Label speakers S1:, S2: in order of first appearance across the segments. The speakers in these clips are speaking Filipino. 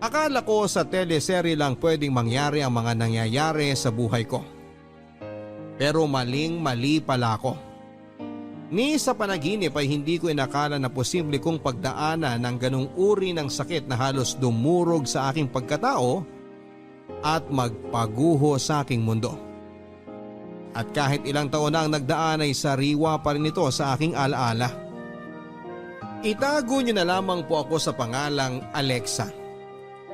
S1: Akala ko sa teleserye lang pwedeng mangyari ang mga nangyayari sa buhay ko. Pero maling-mali pala ako. Ni sa panaginip ay hindi ko inakala na posible kong pagdaanan ng ganung uri ng sakit na halos dumurog sa aking pagkatao at magpaguho sa aking mundo. At kahit ilang taon na ang nagdaan ay sariwa pa rin ito sa aking alaala. Itago niyo na lamang po ako sa pangalang Alexa.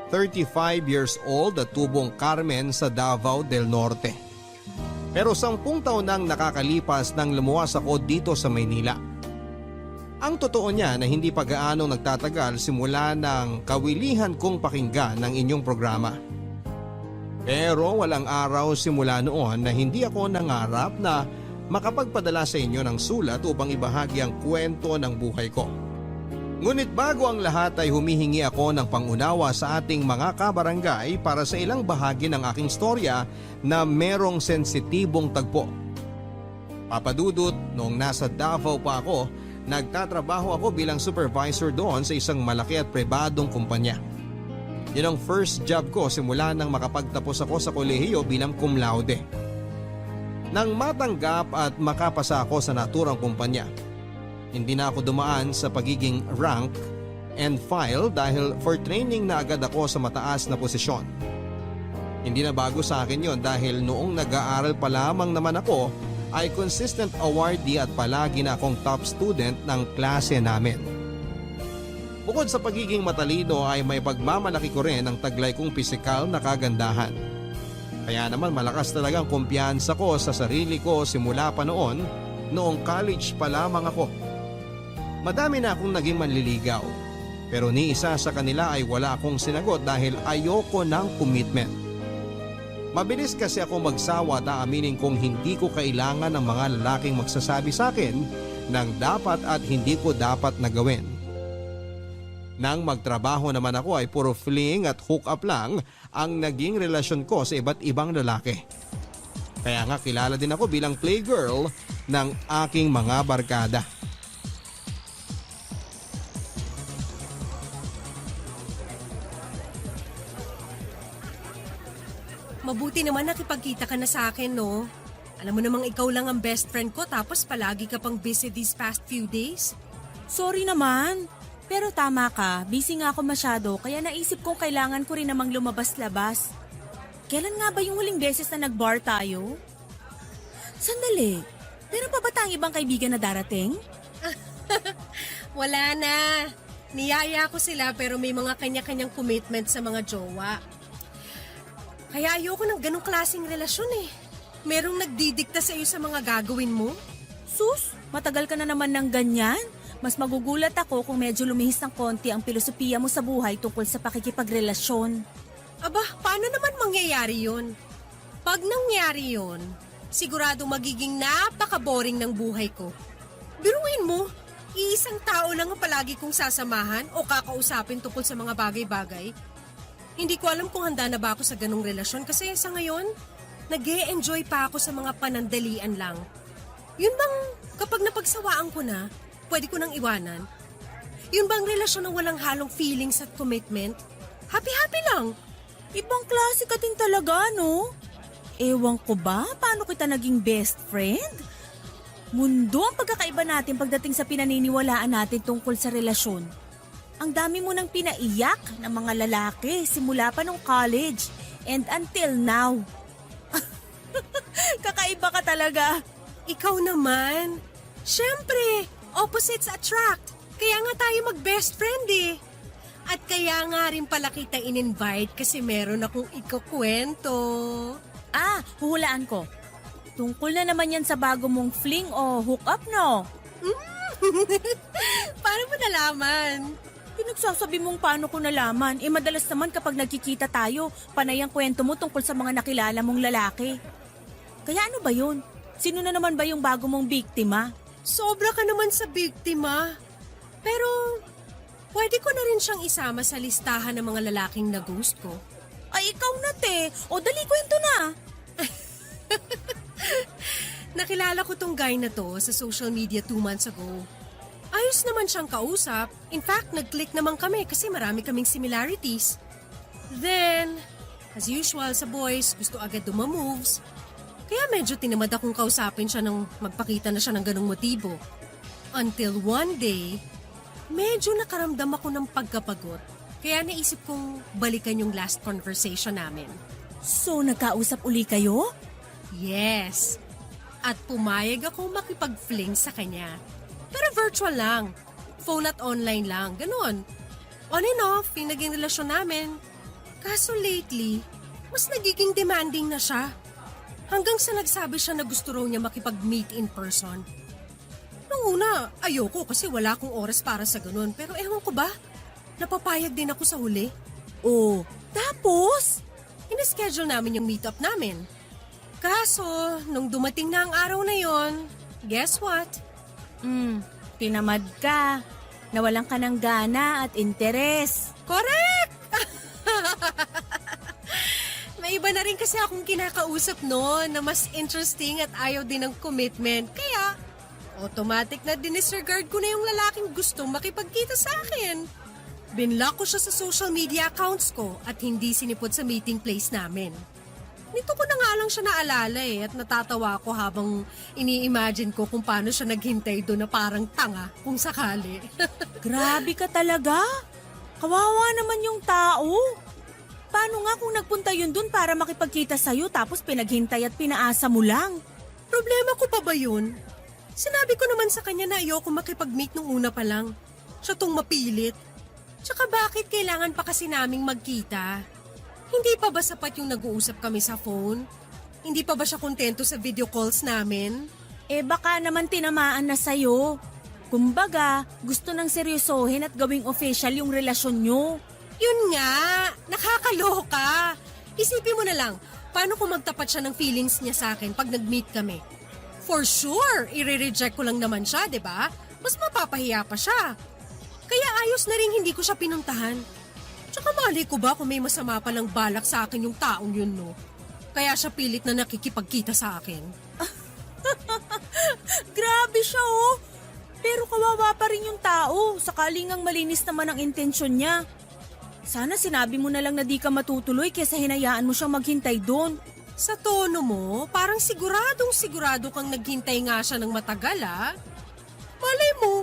S1: 35 years old at tubong Carmen sa Davao del Norte. Pero 10 taon nang nakakalipas nang lumuwas ako dito sa Maynila. Ang totoo niya na hindi pa gaano nagtatagal simula ng kawilihan kong pakinggan ng inyong programa. Pero walang araw simula noon na hindi ako nangarap na makapagpadala sa inyo ng sulat upang ibahagi ang kwento ng buhay ko. Ngunit bago ang lahat ay humihingi ako ng pangunawa sa ating mga kabarangay para sa ilang bahagi ng aking storya na merong sensitibong tagpo. Papadudot, noong nasa Davao pa ako, nagtatrabaho ako bilang supervisor doon sa isang malaki at pribadong kumpanya. Yun ang first job ko simula nang makapagtapos ako sa kolehiyo bilang cum laude. Nang matanggap at makapasa ako sa naturang kumpanya, hindi na ako dumaan sa pagiging rank and file dahil for training na agad ako sa mataas na posisyon. Hindi na bago sa akin yon dahil noong nag-aaral pa lamang naman ako ay consistent awardee at palagi na akong top student ng klase namin. Bukod sa pagiging matalino ay may pagmamalaki ko rin ang taglay kong pisikal na kagandahan. Kaya naman malakas talagang kumpiyansa ko sa sarili ko simula pa noong college pa lamang ako. Madami na akong naging manliligaw, pero ni isa sa kanila ay wala akong sinagot dahil ayoko ng commitment. Mabilis kasi ako magsawa at aaminin kong hindi ko kailangan ng mga lalaking magsasabi sa akin ng dapat at hindi ko dapat na gawin. Nang magtrabaho naman ako ay puro fling at hook up lang ang naging relasyon ko sa iba't ibang lalaki. Kaya nga kilala din ako bilang playgirl ng aking mga barkada.
S2: Mabuti naman nakipagkita ka na sa akin, no? Alam mo namang ikaw lang ang best friend ko tapos palagi ka pang busy these past few days.
S3: Sorry naman. Pero tama ka, busy nga ako masyado kaya naisip kong kailangan ko rin namang lumabas-labas. Kailan nga ba yung huling beses na nag-bar tayo? Sandali, meron pa ba tayong ibang kaibigan na darating?
S2: Wala na. Niyaya ko sila pero may mga kanya-kanyang commitment sa mga jowa. Kaya ayoko ng ganong klaseng relasyon eh. Merong nagdidikta sa iyo sa mga gagawin mo?
S3: Sus, matagal ka na naman ng ganyan. Mas magugulat ako kung medyo lumihis ng konti ang filosofiya mo sa buhay tungkol sa pakikipagrelasyon.
S2: Aba, paano naman mangyayari yun? Pag nangyari yun, sigurado magiging napaka-boring ng buhay ko. Biruin mo, iisang tao lang ang palagi kong sasamahan o kakausapin tungkol sa mga bagay-bagay. Hindi ko alam kung handa na ba ako sa ganong relasyon kasi sa ngayon, nag-e-enjoy pa ako sa mga panandalian lang. Yun bang kapag napagsawaan ko na, pwede ko nang iwanan? Yun bang relasyon ng walang halong feelings at commitment? Happy-happy lang.
S3: Ibang klase ka din talaga, no? Ewan ko ba, paano kita naging best friend? Mundo ang pagkakaiba natin pagdating sa pinaniniwalaan natin tungkol sa relasyon. Ang dami mo nang pinaiyak ng mga lalaki simula pa nung college and until now. Kakaiba ka talaga.
S2: Ikaw naman. Siyempre, opposites attract. Kaya nga tayo mag-best friend eh. At kaya nga rin pala kita in-invite kasi meron akong ikukwento.
S3: Huhulaan ko. Tungkol na naman yan sa bago mong fling o hook up, no?
S2: Paano mo nalaman?
S3: Pinagsasabi mong paano ko nalaman. Madalas naman kapag nagkikita tayo, panay ang kwento mo tungkol sa mga nakilala mong lalaki. Kaya ano ba yun? Sino na naman ba yung bago mong biktima?
S2: Sobra ka naman sa biktima. Pero, pwede ko na rin siyang isama sa listahan ng mga lalaking na-ghost ko.
S3: Ay, ikaw na, te. O, dali, kwento na.
S2: Nakilala ko tong guy na to sa social media 2 months ago. Ayos naman siyang kausap. In fact, nag-click naman kami kasi marami kaming similarities. Then, as usual sa boys, gusto agad dumamoves. Kaya medyo tinamad akong kausapin siya nang magpakita na siya ng ganong motibo. Until one day, medyo nakaramdam ako ng pagkapagod. Kaya naisip kong balikan yung last conversation namin.
S3: So, nagkausap uli kayo?
S2: Yes. At pumayag ako makipag-fling sa kanya. Pero virtual lang. Phone at online lang. Ganon. On and off, yung naging relasyon namin. Kaso lately, mas nagiging demanding na siya. Hanggang sa nagsabi siya na gusto raw niya makipag-meet in person. Nung una, ayoko kasi wala akong oras para sa ganun. Pero ewan ko ba, napapayag din ako sa huli.
S3: Oh, tapos?
S2: Ina-schedule namin yung meetup namin. Kaso, nung dumating na ang araw na yon, guess what?
S3: Tinamad ka. Nawalan ka ng gana at interes.
S2: Correct! May iba na rin kasi akong kinakausap noon na mas interesting at ayaw din ng commitment. Kaya, automatic na dinisregard ko na yung lalaking gustong makipagkita sa akin. Binlock ko siya sa social media accounts ko at hindi sinipot sa meeting place namin. Nito ko na nga lang siya naalala at natatawa ko habang ini-imagine ko kung paano siya naghintay doon na parang tanga kung sakali.
S3: Grabe ka talaga. Kawawa naman yung tao. Paano nga kung nagpunta yun dun para makipagkita sa'yo tapos pinaghintay at pinaasa mo lang?
S2: Problema ko pa ba yun? Sinabi ko naman sa kanya na ayoko makipag-meet nung una pa lang. Siya tong mapilit. Tsaka bakit kailangan pa kasi naming magkita? Hindi pa ba sapat yung nag-uusap kami sa phone? Hindi pa ba siya kontento sa video calls namin?
S3: Baka naman tinamaan na sa'yo. Kumbaga, gusto nang seryosohin at gawing official yung relasyon nyo.
S2: Yun nga, nakakaloka. Isipin mo na lang, paano kung magtapat siya ng feelings niya sa akin pag nag-meet kami? For sure, i-reject ko lang naman siya, di ba? Mas mapapahiya pa siya. Kaya ayos na rin hindi ko siya pinuntahan. Tsaka mali ko ba kung may masama palang balak sa akin yung taong yun, no? Kaya siya pilit na nakikipagkita sa akin.
S3: Grabe siya oh. Pero kawawa pa rin yung tao. Sakaling ang malinis naman ang intensyon niya. Sana sinabi mo na lang na di ka matutuloy kesa hinayaan mo siyang maghintay doon.
S2: Sa tono mo, parang sigurado kang naghintay nga siya ng matagal, ah. Malay mo,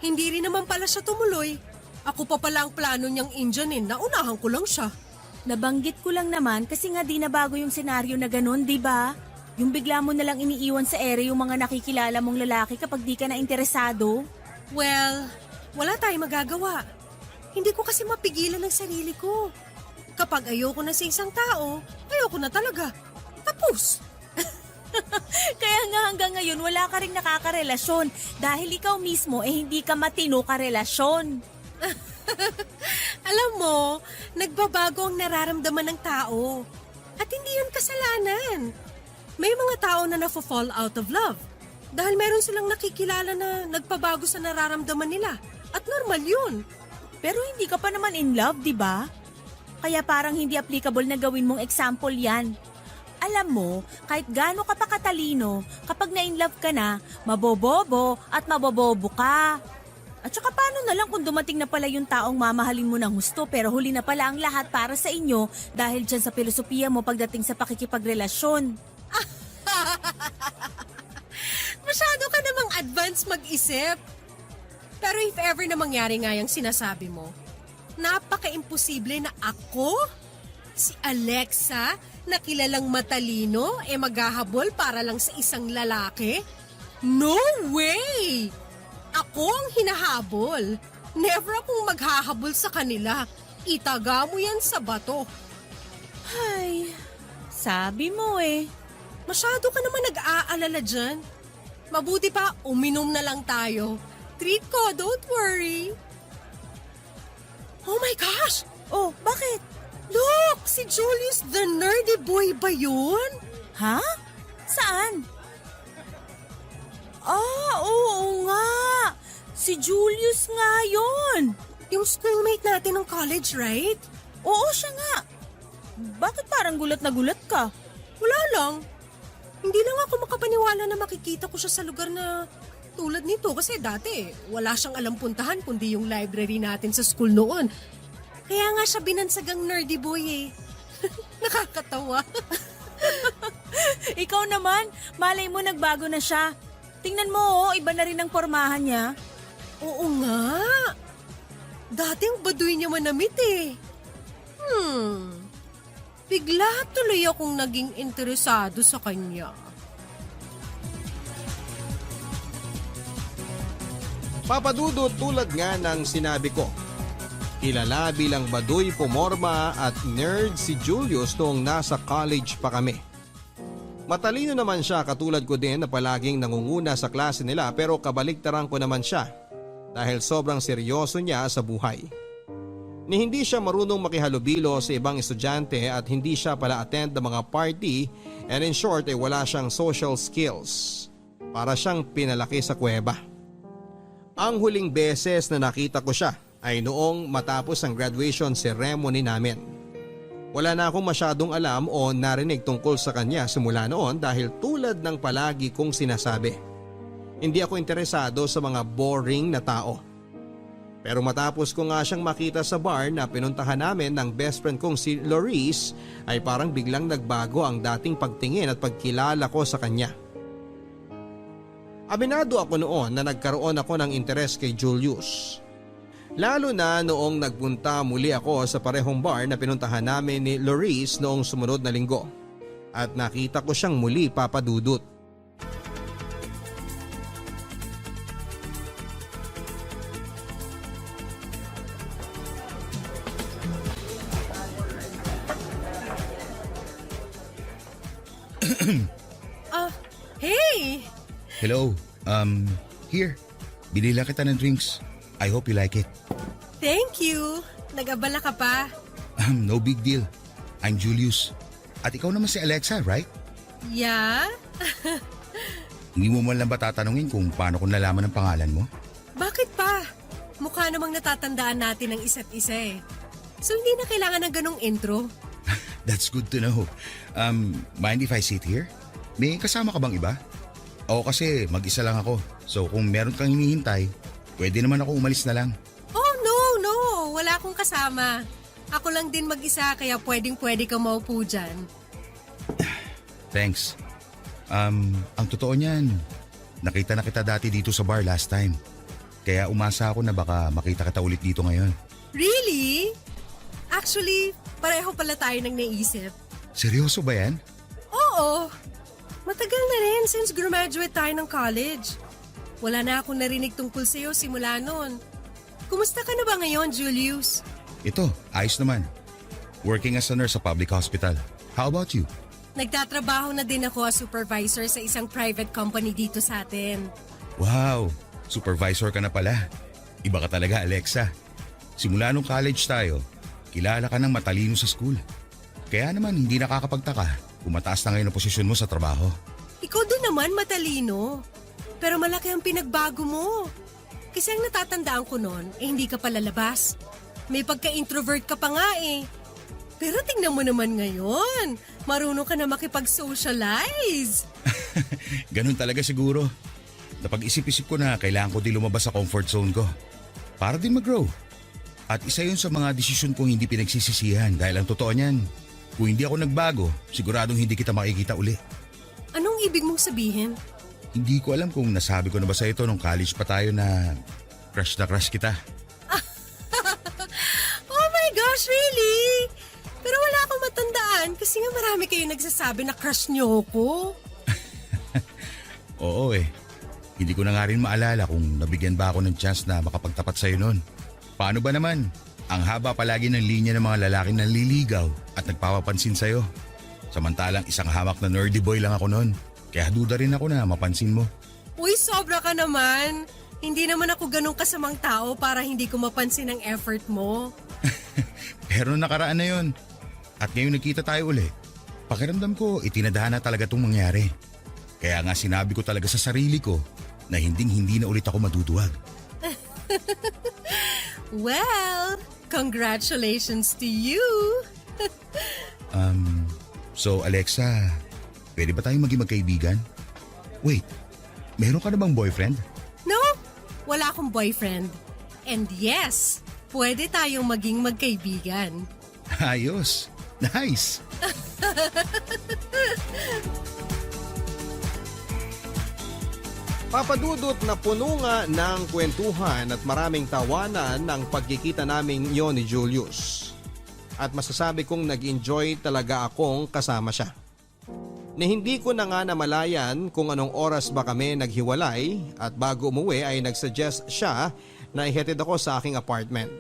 S2: hindi rin naman pala siya tumuloy. Ako pa pala ang plano niyang Indianin, naunahan ko lang siya.
S3: Nabanggit ko lang naman kasi nga di na bago yung senaryo na ganun, di ba? Yung bigla mo na lang iniiwan sa ere yung mga nakikilala mong lalaki kapag di ka na interesado.
S2: Well, wala tayong magagawa. Hindi ko kasi mapigilan ang sarili ko. Kapag ayoko na sa isang tao, ayoko na talaga. Tapos.
S3: Kaya nga hanggang ngayon wala ka ring nakakarelasyon dahil ikaw mismo hindi ka matino karelasyon.
S2: Alam mo, nagbabago ang nararamdaman ng tao. At hindi yun kasalanan. May mga tao na nafo-fall out of love. Dahil meron silang nakikilala na nagpabago sa nararamdaman nila. At normal yun.
S3: Pero hindi ka pa naman in love, di ba? Kaya parang hindi applicable na gawin mong example yan. Alam mo, kahit gaano ka pa katalino, kapag na-in love ka na, mabobobo at mabobobo ka. At saka paano na lang kung dumating na pala yung taong mamahalin mo ng husto pero huli na pala ang lahat para sa inyo dahil dyan sa filosofiya mo pagdating sa pakikipagrelasyon.
S2: Masyado ka namang advance mag-isip. Pero if ever na mangyari nga yung sinasabi mo, napaka-imposible na ako, si Alexa, na kilalang matalino, maghahabol para lang sa isang lalaki? No way! Ako ang hinahabol. Never akong maghahabol sa kanila. Itaga mo yan sa bato.
S3: Ay, sabi mo eh.
S2: Masyado ka naman nag-aalala dyan. Mabuti pa, uminom na lang tayo. Treat ko, don't worry. Oh my gosh!
S3: Oh, bakit?
S2: Look! Si Julius the nerdy boy ba yun?
S3: Ha? Saan? Oo nga. Si Julius nga yun.
S2: Yung schoolmate natin ng college, right?
S3: Oo, siya nga. Bakit parang gulat na gulat ka?
S2: Wala lang. Hindi lang ako makapaniwala na makikita ko siya sa lugar na tulad nito kasi dati wala siyang alam puntahan kundi yung library natin sa school noon. Kaya nga siya binansagang nerdy boy eh. Nakakatawa.
S3: Ikaw naman, malay mo nagbago na siya. Tingnan mo, iba na rin ang pormahan niya.
S2: Oo nga. Dati ang baduy niya manamit eh. Bigla tuloy akong naging interesado sa kanya.
S1: Papadudot tulad nga ng sinabi ko. Kilala bilang baduy pumorma at nerd si Julius noong nasa college pa kami. Matalino naman siya katulad ko din na palaging nangunguna sa klase nila pero kabaliktaran ko naman siya dahil sobrang seryoso niya sa buhay. Ni hindi siya marunong makihalubilo sa ibang estudyante at hindi siya pala attend ng mga party and in short ay wala siyang social skills. Para siyang pinalaki sa kuweba. Ang huling beses na nakita ko siya ay noong matapos ang graduation ceremony namin. Wala na akong masyadong alam o narinig tungkol sa kanya simula noon dahil tulad ng palagi kong sinasabi. Hindi ako interesado sa mga boring na tao. Pero matapos ko nga siyang makita sa bar na pinuntahan namin ng best friend kong si Loris ay parang biglang nagbago ang dating pagtingin at pagkilala ko sa kanya. Aminado ako noon na nagkaroon ako ng interes kay Julius. Lalo na noong nagpunta muli ako sa parehong bar na pinuntahan namin ni Loris noong sumunod na linggo. At nakita ko siyang muli, Papadudot.
S2: Hey!
S4: Hello, here. Binila kita ng drinks. I hope you like it.
S2: Thank you. Nag-abala ka pa.
S4: No big deal. I'm Julius. At ikaw naman si Alexa, right?
S2: Yeah?
S4: Hindi mo man lang ba tatanungin kung paano ko nalaman ang pangalan mo?
S2: Bakit pa? Mukha namang natatandaan natin ang isa't isa eh. So hindi na kailangan ng ganong intro.
S4: That's good to know. Mind if I sit here? May kasama ka bang iba? Oo, kasi mag-isa lang ako. So kung meron kang hinihintay, pwede naman ako umalis na lang.
S2: Oh no. Wala akong kasama. Ako lang din mag-isa kaya pwedeng-pwede ka maupo dyan.
S4: Thanks. Ang totoo niyan, nakita na kita dati dito sa bar last time. Kaya umasa ako na baka makita kita ulit dito ngayon.
S2: Really? Actually, pareho pala tayo nang naisip.
S4: Seryoso ba yan?
S2: Oo. Matagal na rin since graduate tayo ng college. Wala na akong narinig tungkol sa'yo simula noon. Kumusta ka na ba ngayon, Julius?
S4: Ito, ayos naman. Working as a nurse sa public hospital. How about you?
S2: Nagtatrabaho na din ako as supervisor sa isang private company dito sa atin.
S4: Wow, supervisor ka na pala. Iba ka talaga, Alexa. Simula nung college tayo, kilala ka ng matalino sa school. Kaya naman hindi nakakapagtaka kung mataas na ngayon ang posisyon mo sa trabaho.
S2: Ikaw din naman matalino. Pero malaki ang pinagbago mo. Kasi ang natatandaan ko noon, hindi ka palalabas. May pagka-introvert ka pa nga eh. Pero tingnan mo naman ngayon, marunong ka na makipag-socialize.
S4: Ganun talaga siguro. Napag-isip-isip ko na kailangan ko din lumabas sa comfort zone ko. Para din mag-grow. At isa yun sa mga desisyon kong hindi pinagsisisihan dahil ang totoo niyan, kung hindi ako nagbago, siguradong hindi kita makikita uli.
S2: Anong ibig mong sabihin?
S4: Hindi ko alam kung nasabi ko na ba sa ito nung college pa tayo na crush kita.
S2: Oh my gosh, really? Pero wala akong matandaan kasi nga marami kayo nagsasabi na crush niyo ako.
S4: Oo eh. Hindi ko na nga rin maalala kung nabigyan ba ako ng chance na makapagtapat sa'yo noon. Paano ba naman? Ang haba palagi ng linya ng mga lalaking nanliligaw at nagpapapansin sa'yo. Samantalang isang hamak na nerdy boy lang ako noon. Kaya duda rin ako na mapansin mo.
S2: Uy, sobra ka naman. Hindi naman ako ganun kasamang tao para hindi ko mapansin ang effort mo.
S4: Pero nakaraan na yun. At ngayon nagkita tayo uli. Pakiramdam ko itinadahan na talaga itong mangyari. Kaya nga sinabi ko talaga sa sarili ko na hindi na ulit ako maduduwag.
S2: Well, congratulations to you.
S4: So Alexa, pwede ba tayong maging magkaibigan? Wait, meron ka na bang boyfriend?
S2: No, wala akong boyfriend. And yes, pwede tayong maging magkaibigan.
S4: Ayos. Nice.
S1: Papadudot na puno nga ng kwentuhan at maraming tawanan ng pagkikita namin yon ni Julius. At masasabi kong nag-enjoy talaga akong kasama siya. Na hindi ko na nga namalayan kung anong oras ba kami naghiwalay at bago umuwi ay nagsuggest siya na ihatid ako sa aking apartment.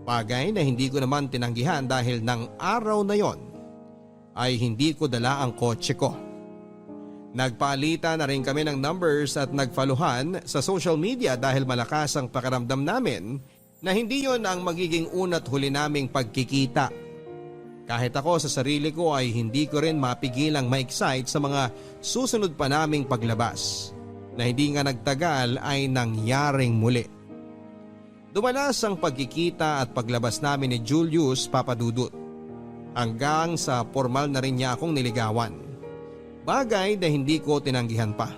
S1: Bagay na hindi ko naman tinanggihan dahil ng araw na yon ay hindi ko dala ang kotse ko. Nagpalitan na rin kami ng numbers at nagfaluhan sa social media dahil malakas ang pakiramdam namin na hindi yon ang magiging una't huli naming pagkikita. Kahit ako sa sarili ko ay hindi ko rin mapigilang ma-excite sa mga susunod pa naming paglabas na hindi nga nagtagal ay nangyaring muli. Dumalas ang pagkikita at paglabas namin ni Julius, Papadudot. Hanggang sa formal na rin niya akong niligawan. Bagay na hindi ko tinanggihan pa.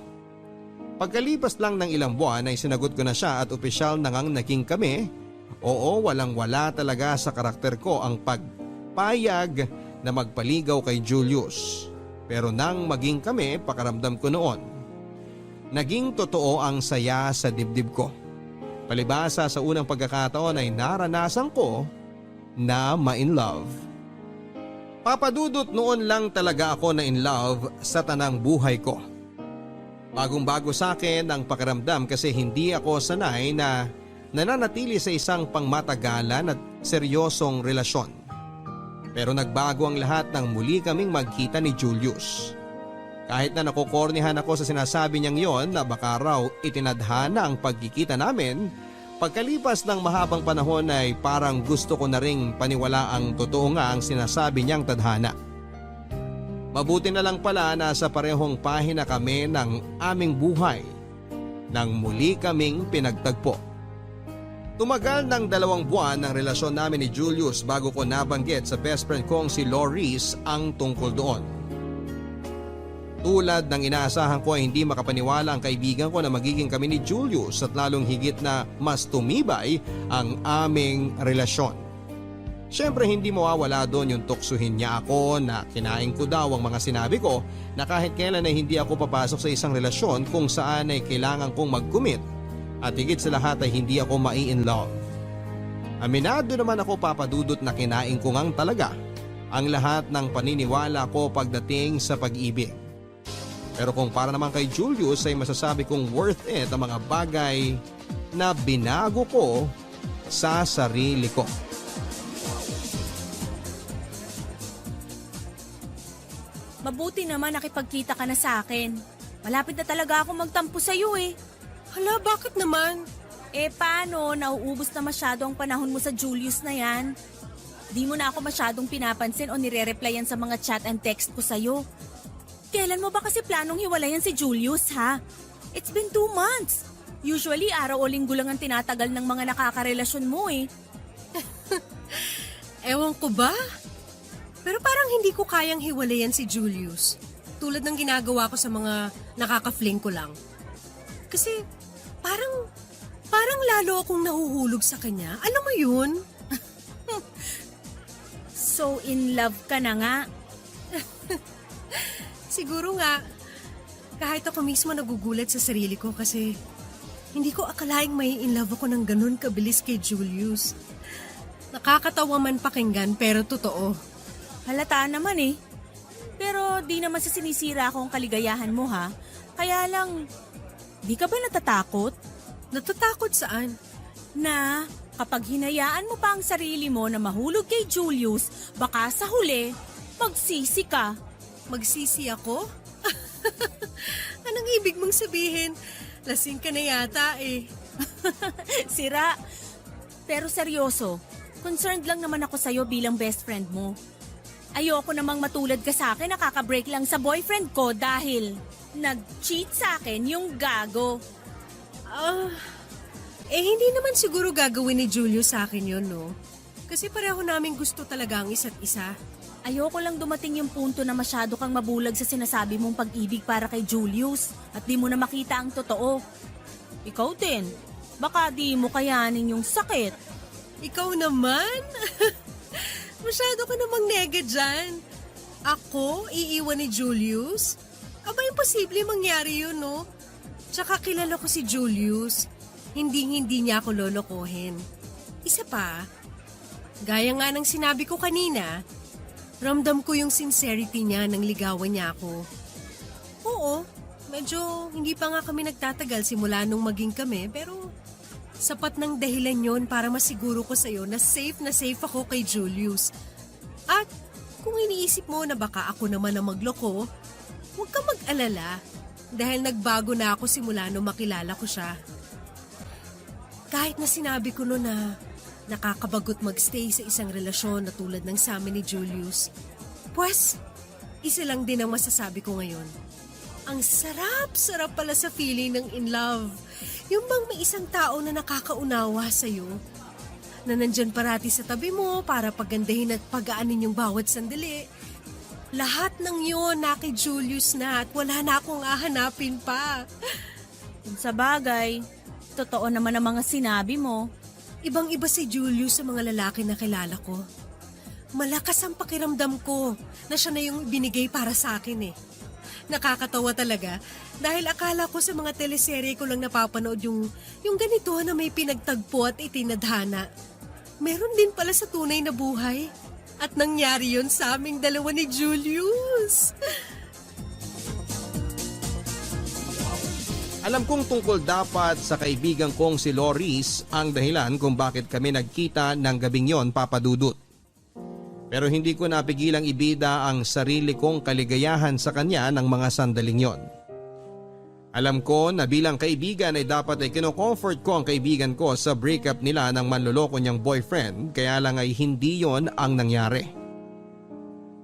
S1: Pagkalipas lang ng ilang buwan ay sinagot ko na siya at opisyal na ngang naging kami. Oo, walang-wala talaga sa karakter ko ang pagpayag na magpaligaw kay Julius. Pero nang maging kami, pakaramdam ko noon, naging totoo ang saya sa dibdib ko. Palibasa sa unang pagkakataon ay naranasan ko na ma-in love. Papadudot, noon lang talaga ako na in love sa tanang buhay ko. Bagong-bago sa akin ang pakiramdam kasi hindi ako sanay na nananatili sa isang pangmatagalan at seryosong relasyon. Pero nagbago ang lahat nang muli kaming magkita ni Julius. Kahit na nakukornihan ako sa sinasabi niyang yon na baka raw itinadhana ang pagkikita namin, pagkalipas ng mahabang panahon ay parang gusto ko na ring paniwalaang totoo nga ang sinasabi niyang tadhana. Mabuti na lang pala na sa parehong pahina kami ng aming buhay nang muli kaming pinagtagpo. Tumagal ng 2 buwan ang relasyon namin ni Julius bago ko nabanggit sa best friend kong si Loris ang tungkol doon. Tulad ng inaasahan ko ay hindi makapaniwala ang kaibigan ko na magiging kami ni Julius at lalong higit na mas tumibay ang aming relasyon. Siyempre hindi mawawala doon yung tuksuhin niya ako na kinain ko daw ang mga sinabi ko na kahit kailan ay hindi ako papasok sa isang relasyon kung saan ay kailangan kong mag-commit at higit sa lahat ay hindi ako mai-in love. Aminado naman ako, Papadudot, na kinain ko ngang talaga ang lahat ng paniniwala ko pagdating sa pag-ibig. Pero kung para naman kay Julius ay masasabi kong worth it ang mga bagay na binago ko sa sarili ko.
S3: Mabuti naman nakipagkita ka na sa akin. Malapit na talaga ako magtampo sa'yo eh.
S2: Hala, bakit naman?
S3: Paano? Nauubos na masyado ang panahon mo sa Julius na yan. Di mo na ako masyadong pinapansin o nire-replyan sa mga chat and text ko sa'yo. Kailan mo ba kasi planong hiwalayan si Julius, ha? It's been 2 months. Usually, araw o linggo lang ang tinatagal ng mga nakakarelasyon mo eh.
S2: Ewan ko ba? Pero parang hindi ko kayang hiwalayan si Julius. Tulad ng ginagawa ko sa mga nakaka-fling ko lang. Kasi parang lalo akong nahuhulog sa kanya. Alam mo yun?
S3: So in love ka na nga.
S2: Siguro nga, kahit ako mismo nagugulat sa sarili ko kasi hindi ko akalaing may in love ako ng ganun kabilis kay Julius. Nakakatawa man pakinggan pero totoo.
S3: Halata naman eh. Pero di naman sa sinisira akong kaligayahan mo ha. Kaya lang, di ka ba natatakot?
S2: Natatakot saan?
S3: Na kapag hinayaan mo pa ang sarili mo na mahulog kay Julius, baka sa huli, magsisi ka.
S2: Magsisi ako? Anong ibig mong sabihin? Lasing ka na yata eh.
S3: Sira. Pero seryoso, concerned lang naman ako sa'yo bilang best friend mo. Ayoko namang matulad ka sa akin, nakaka-break lang sa boyfriend ko dahil nag-cheat sa akin yung gago.
S2: Hindi naman siguro gagawin ni Julius sa akin yun, no? Kasi pareho namin gusto talaga ang isa't isa.
S3: Ayoko lang dumating yung punto na masyado kang mabulag sa sinasabi mong pag-ibig para kay Julius at di mo na makita ang totoo. Ikaw din, baka di mo kayanin yung sakit.
S2: Ikaw naman? Masyado ka namang nega dyan. Ako, iiwan ni Julius? Aba, imposible mangyari yun, no? Tsaka kilala ko si Julius. Hindi niya ako lolokohin. Isa pa, gaya nga ng sinabi ko kanina, ramdam ko yung sincerity niya nang ligawan niya ako. Oo, medyo hindi pa nga kami nagtatagal simula nung maging kami, pero sapat ng dahilan yon para masiguro ko sa'yo na safe ako kay Julius. At kung iniisip mo na baka ako naman ang magloko, huwag ka mag-alala dahil nagbago na ako simula nung makilala ko siya. Kahit na sinabi ko noon na nakakabagot magstay sa isang relasyon na tulad ng sa amin ni Julius, pues, isa lang din ang masasabi ko ngayon. Ang sarap pala sa feeling ng in love. Yung bang may isang tao na nakakaunawa sa'yo, na nandyan parati sa tabi mo para pagandahin at pagaanin yung bawat sandali. Lahat ng yun na kay Julius na at wala na akong hahanapin pa.
S3: Sa bagay, totoo naman ang mga sinabi mo.
S2: Ibang-iba si Julius sa mga lalaki na kilala ko. Malakas ang pakiramdam ko na siya na yung binigay para sa akin eh. Nakakatawa talaga dahil akala ko sa mga teleserye ko lang napapanood yung ganito na may pinagtagpo at itinadhana. Meron din pala sa tunay na buhay. At nangyari yon sa aming dalawa ni Julius.
S1: Alam kong tungkol dapat sa kaibigan kong si Loris ang dahilan kung bakit kami nagkita ng gabing yon, Papa Dudut. Pero hindi ko napigilang ibida ang sarili kong kaligayahan sa kanya ng mga sandaling yon. Alam ko na bilang kaibigan ay dapat ay kino-comfort ko ang kaibigan ko sa breakup nila ng manloloko niyang boyfriend, kaya lang ay hindi yon ang nangyari.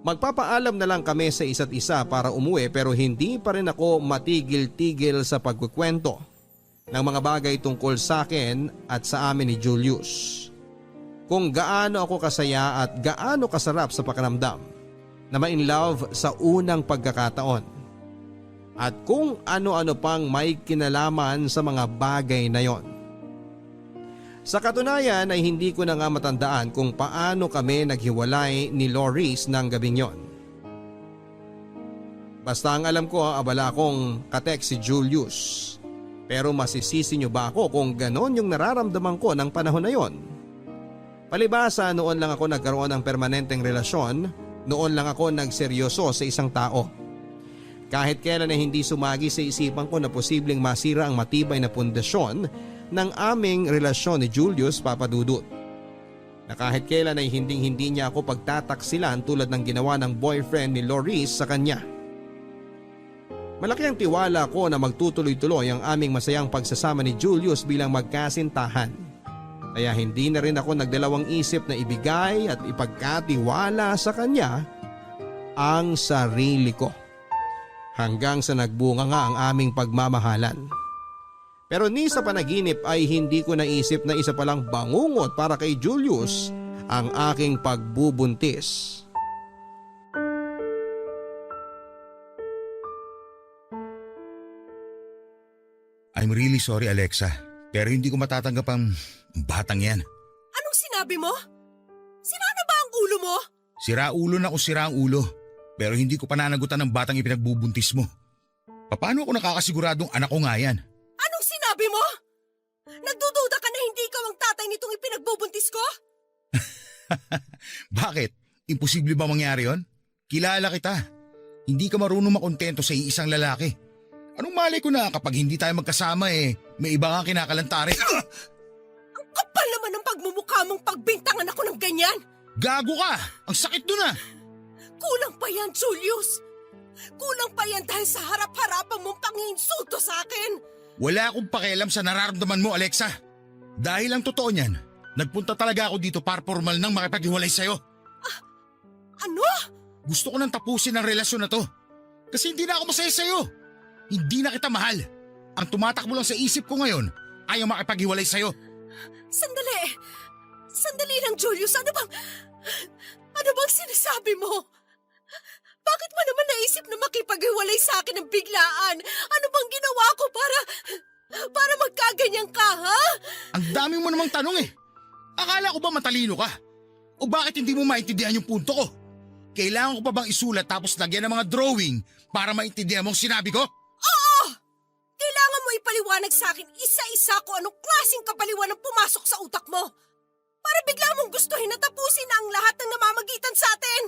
S1: Magpapaalam na lang kami sa isa't isa para umuwi pero hindi pa rin ako matigil-tigil sa pagkukwento ng mga bagay tungkol sa akin at sa amin ni Julius. Kung gaano ako kasaya at gaano kasarap sa pakiramdam na ma-in love sa unang pagkakataon. At kung ano-ano pang may kinalaman sa mga bagay na yon. Sa katunayan ay hindi ko na nga matandaan kung paano kami naghiwalay ni Loris ng gabing yon. Basta ang alam ko, abala akong katext si Julius. Pero masisisi niyo ba ako kung ganon yung nararamdaman ko ng panahon na yon? Palibasa, noon lang ako nagkaroon ng permanenteng relasyon, noon lang ako nagseryoso sa isang tao. Kahit kailan ay hindi sumagi sa isipan ko na posibleng masira ang matibay na pundasyon ng aming relasyon ni Julius, Papa Dudut. Na kahit kailan ay hindi niya ako pagtataksilan tulad ng ginawa ng boyfriend ni Loris sa kanya. Malaki ang tiwala ko na magtutuloy-tuloy ang aming masayang pagsasama ni Julius bilang magkasintahan. Kaya hindi na rin ako nagdalawang isip na ibigay at ipagkatiwala sa kanya ang sarili ko. Hanggang sa nagbunga nga ang aming pagmamahalan. Pero ni sa panaginip ay hindi ko naisip na isa palang bangungot para kay Julius ang aking pagbubuntis.
S4: I'm really sorry, Alexa. Pero hindi ko matatanggap ang batang yan.
S2: Anong sinabi mo? Sira na ba ang ulo mo?
S4: Sira ulo na kung sira ang ulo. Pero hindi ko pananagutan ng batang ipinagbubuntis mo. Paano ako nakakasiguradong anak ko nga yan?
S2: Anong sinabi mo? Nagdududa ka na hindi ikaw ang tatay nitong ipinagbubuntis ko?
S4: Bakit? Imposible ba mangyari yon? Kilala kita. Hindi ka marunong makontento sa iisang lalaki. Anong malay ko na kapag hindi tayo magkasama may iba kang kinakalantari?
S2: Ang kapal naman ng pagmumukha mong pagbintangan ako ng ganyan!
S4: Gago ka! Ang sakit doon ah!
S2: Kulang pa yan, Julius! Kulang pa yan dahil sa harap-harapan mong panginsulto sa akin!
S4: Wala akong pakialam sa nararamdaman mo, Alexa. Dahil ang totoo niyan, nagpunta talaga ako dito para formal nang makipaghiwalay sa'yo.
S2: Ano?
S4: Gusto ko nang tapusin ang relasyon na to. Kasi hindi na ako masaya sa'yo. Hindi na kita mahal. Ang tumatakbo lang sa isip ko ngayon ay ang makipaghiwalay sa'yo.
S2: Sandali! Sandali lang, Julius. Ano bang sinasabi mo? Bakit mo naman naisip na makipaghiwalay sa akin ng biglaan? Ano bang ginawa ko para magkaganyan ka, ha?
S4: Ang dami mo namang tanong eh. Akala ko ba matalino ka? O bakit hindi mo maintindihan yung punto ko? Kailangan ko pa bang isulat tapos lagyan ng mga drawing para maintindihan mo ang sinabi ko?
S2: Oo! Kailangan mo ipaliwanag sa akin isa-isa kung anong klaseng kapaliwan ang pumasok sa utak mo. Para bigla mong gustuhin na tapusin ang lahat ng namamagitan sa atin.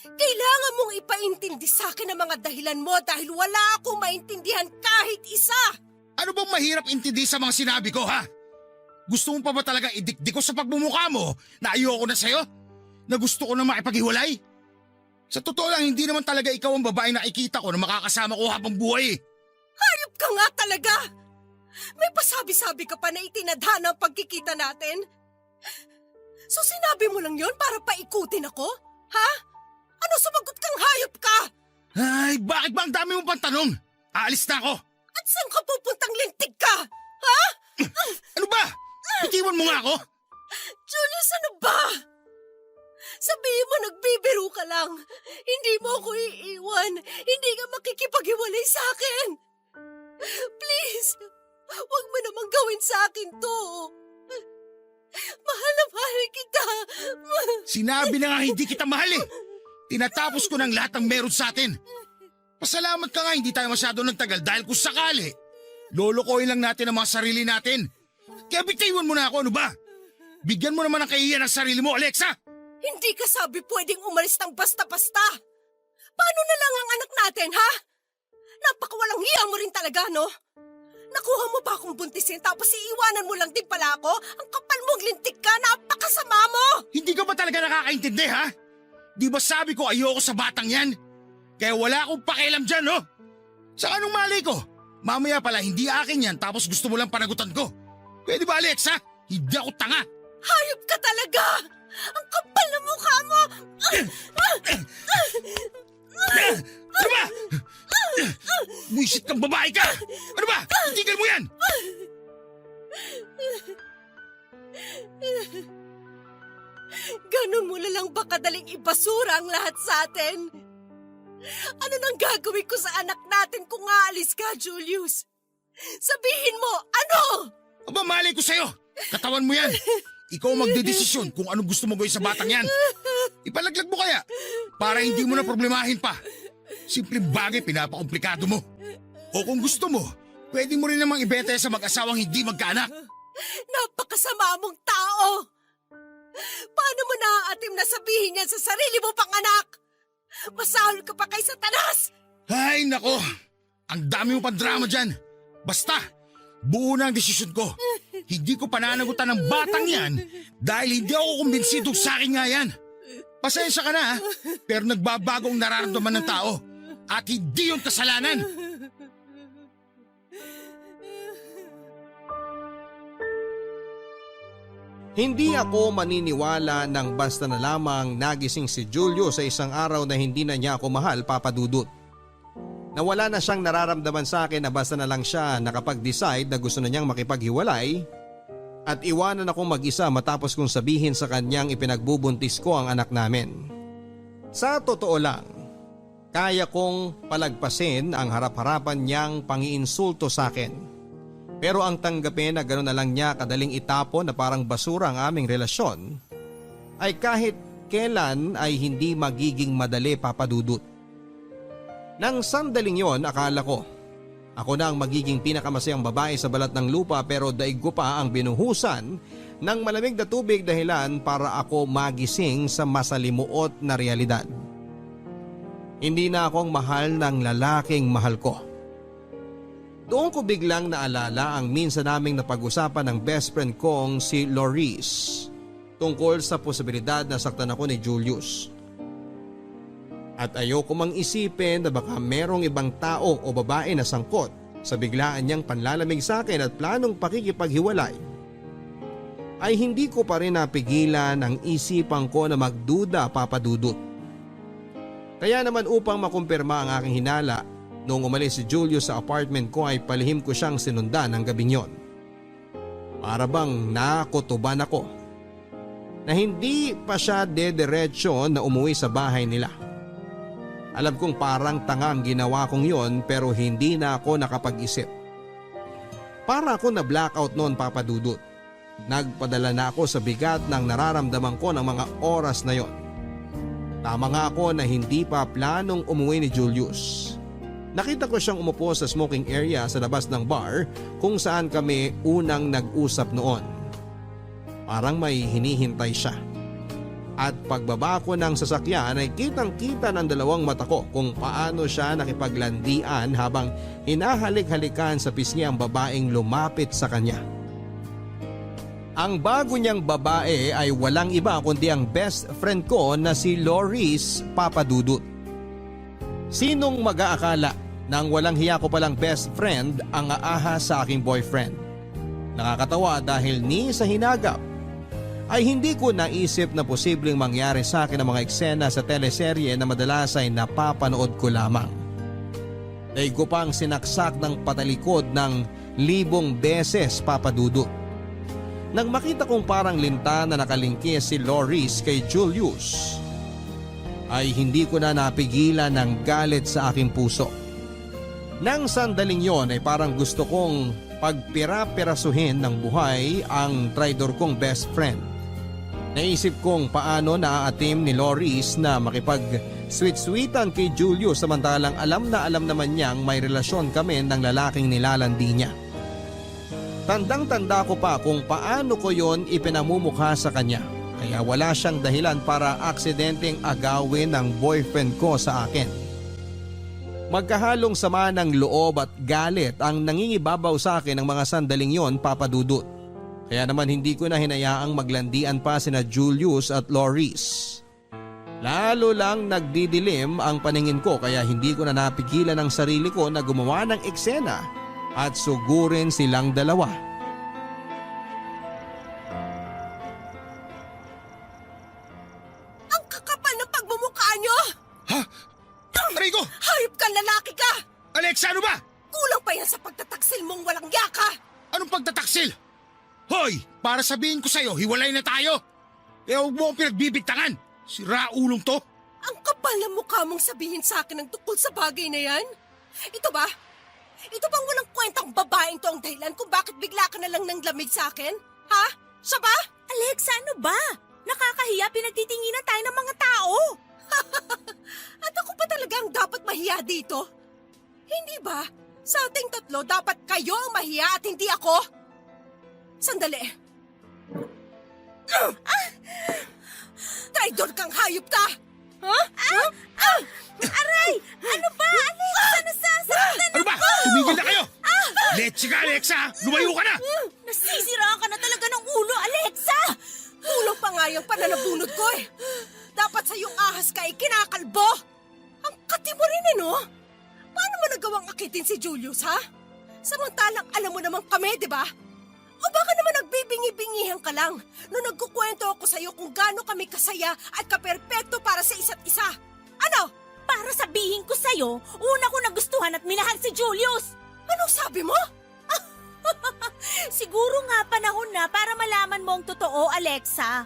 S2: Kailangan mong ipaintindi sa akin ang mga dahilan mo dahil wala akong maintindihan kahit isa.
S4: Ano bang mahirap intindi sa mga sinabi ko, ha? Gusto mo pa ba talagang idikdik ko sa pagmumukha mo na ayoko na sa'yo? Na gusto ko na makipaghiwalay? Sa totoo lang, hindi naman talaga ikaw ang babaeng nakikita ko na makakasama ko habang buhay.
S2: Hayop ka nga talaga! May pasabi-sabi ka pa na itinadhana ang pagkikita natin. So sinabi mo lang yon para paikutin ako? Ha? Ano, sumagot kang hayop ka?
S4: Ay, bakit ba ang dami mo pang tanong? Aalis na ako.
S2: At saan ka pupuntang lintig ka? Ha?
S4: Ano ba? Bitiwan mo nga ako.
S2: Julius, ano ba? Sabihin mo nagbibiro ka lang. Hindi mo ako iiwan. Hindi ka makikipaghiwalay sa akin. Please, huwag mo namang gawin sa akin to. Mahal na mahal kita.
S4: Sinabi na nga hindi kita mahal eh. Tinatapos ko ng lahat ng meron sa atin. Pasalamat ka nga hindi tayo masyado nagtagal dahil kung sakali, lolokohin lang natin ang mga sarili natin. Kaya bitiwan mo na ako, ano ba? Bigyan mo naman ng kahihiyan ang sarili mo, Alexa!
S2: Hindi ka sabi pwedeng umalis ng basta-basta. Paano na lang ang anak natin, ha? Napakawalang hiya mo rin talaga, no? Nakuha mo ba akong buntisin tapos iiwanan mo lang din pala ako? Ang kapal mong lintik ka, napakasama mo!
S4: Hindi ka ba talaga nakakaintindi, ha? Di ba sabi ko ayoko sa batang yan? Kaya wala akong pakialam dyan, no? Sa anong mali ko? Mamaya pala hindi akin yan tapos gusto mo lang panagutan ko. Pwede ba, Alexa? Hindi ako tanga.
S2: Hayop ka talaga! Ang kapal na mukha mo!
S4: Ano ba? Buisit kang babae ka! Ano ba? Itigil mo yan!
S2: Ganun mo na lang ba kadaling ibasura ang lahat sa atin? Ano nang gagawin ko sa anak natin kung aalis ka, Julius? Sabihin mo, ano?
S4: Aba, malay ko sa'yo! Katawan mo yan! Ikaw ang magdedesisyon kung anong gusto mo gawin sa batang yan. Ipalaglag mo kaya para hindi mo na problemahin pa. Simpleng bagay pinapakomplikado mo. O kung gusto mo, pwede mo rin namang ibenta sa mag-asawang hindi magkaanak.
S2: Napakasama mong tao! Paano mo naaatim na sabihin yan sa sarili mo pang anak? Masahol ka pa kay Satanas!
S4: Ay, nako! Ang dami mo pang drama dyan. Basta, buo na ang desisyon ko. Hindi ko pananagutan ng batang yan dahil hindi ako kumbinsidong sa akin nga yan. Pasensya ka na, ha? Pero nagbabago ang nararamdaman ng tao at hindi yung kasalanan.
S1: Hindi ako maniniwala nang basta na lamang nagising si Julio sa isang araw na hindi na niya ako mahal, Papa Dudut. Nawala na siyang nararamdaman sa akin na basta na lang siya nakapag-decide na gusto na niyang makipaghiwalay at iwanan akong mag-isa matapos kong sabihin sa kanyang ipinagbubuntis ko ang anak namin. Sa totoo lang, kaya kong palagpasin ang harap-harapan niyang pangiinsulto sa akin. Pero ang tanggapin na gano'n na lang niya kadaling itapon na parang basura ang aming relasyon ay kahit kailan ay hindi magiging madali, Papa Dudut. Nang sandaling yon, akala ko ako na ang magiging pinakamasayang babae sa balat ng lupa, pero daig ko pa ang binuhusan ng malamig na tubig dahilan para ako magising sa masalimuot na realidad. Hindi na akong mahal ng lalaking mahal ko. Doon ko biglang naalala ang minsan naming napag-usapan ng best friend kong si Loris tungkol sa posibilidad na saktan ako ni Julius. At ayoko mang isipin na baka merong ibang tao o babae na sangkot sa biglaan niyang panlalamig sa akin at planong pakikipaghiwalay. Ay hindi ko pa rin napigilan ang isipan ko na magduda, Papa Dudut. Kaya naman upang makumpirma ang aking hinala, noong umalis si Julius sa apartment ko ay palihim ko siyang sinundan ng gabing yon. Para bang nakutuban ako na hindi pa siya dederetsyo na umuwi sa bahay nila. Alam kong parang tanga ang ginawa kong yon, pero hindi na ako nakapag-isip. Para ako na blackout noon, Papa Dudut. Nagpadala na ako sa bigat ng nararamdaman ko ng mga oras na yon. Tama nga ako na hindi pa planong umuwi ni Julius. Nakita ko siyang umupo sa smoking area sa labas ng bar kung saan kami unang nag-usap noon. Parang may hinihintay siya. At pagbaba ko ng sasakyan ay kitang-kita ng dalawang mata ko kung paano siya nakipaglandian habang hinahalik-halikan sa pisngi ang babaeng lumapit sa kanya. Ang bago niyang babae ay walang iba kundi ang best friend ko na si Loris Papadudut. Sinong mag-aakala nang walang hiya ko palang best friend ang aahas sa aking boyfriend? Nakakatawa dahil ni sa hinagap ay hindi ko naisip na posibleng mangyari sa akin ang mga eksena sa teleserye na madalas ay napapanood ko lamang. Daig ko pang sinaksak ng patalikod ng 1,000 beses, Papadudut. Nang makita kong parang linta na nakalingkis si Loris kay Julius, ay hindi ko na napigilan ng galit sa aking puso. Nang sandaling yon ay parang gusto kong pagpira-pirasuhin ng buhay ang traidor kong best friend. Naisip kong paano naaatim ni Loris na makipag-sweet-sweetan kay Julius samantalang alam na alam naman niyang may relasyon kami ng lalaking nilalandi niya. Tandang-tanda ko pa kung paano ko yon ipinamumukha sa kanya, kaya wala siyang dahilan para aksidenteng agawin ng boyfriend ko sa akin. Magkahalong sama ng loob at galit ang nangingibabaw sa akin ng mga sandaling yon, Papadudut. Kaya naman hindi ko na hinayaang maglandian pa sina Julius at Loris. Lalo lang nagdidilim ang paningin ko kaya hindi ko na napigilan ang sarili ko na gumawa ng eksena at sugurin silang dalawa.
S2: Ang kakapal ng pagmumukha nyo!
S4: Ha? Aray ko!
S2: Hayop kang lalaki ka!
S4: Alexa, ano ba?
S2: Kulang pa yan sa pagtataksil mong walang yaka!
S4: Anong pagtataksil? Hoy! Para sabihin ko sa'yo, hiwalay na tayo! Kaya huwag mo akong pinagbibigtangan! Siraulong to!
S2: Ang kapal ng mukha mong sabihin sa akin ng tungkol sa bagay na yan? Ito ba? Ito bang walang kwentang babaeng to ang dahilan kung bakit bigla ka na lang nang lamig sa akin? Ha? Siya ba?
S3: Alexa, ano ba? Nakakahiya, pinagtitinginan tayo ng mga tao.
S2: At ako pa talaga ang dapat mahiya dito? Hindi ba? Sa ating tatlo, dapat kayo ang mahiya at hindi ako? Sandali. Traidor kang hayop ka! Ha?
S3: Aray! Ano ba, Alexa? Nasasaktan
S4: Ano ba? Tumigil na kayo! Leche ka, Alexa! Lumayo ka na!
S3: Nasisiraan ka na talaga ng ulo, Alexa!
S2: Kulang pa nga yung pananabunod ko eh. Dapat sa iyong ahas ka ay kinakalbo. Ang kati mo rin eh, no? Paano mo nagawang akitin si Julius, ha? Samantalang alam mo naman kami, di ba? O baka naman nagbibingi-bingihan ka lang nung nagkukwento ako sa iyo kung gaano kami kasaya at kaperpekto para sa isa't isa. Ano?
S3: Para sabihin ko sa'yo, una ko nagustuhan at minahal si Julius.
S2: Anong sabi mo?
S3: Siguro nga panahon na para malaman mo ang totoo, Alexa.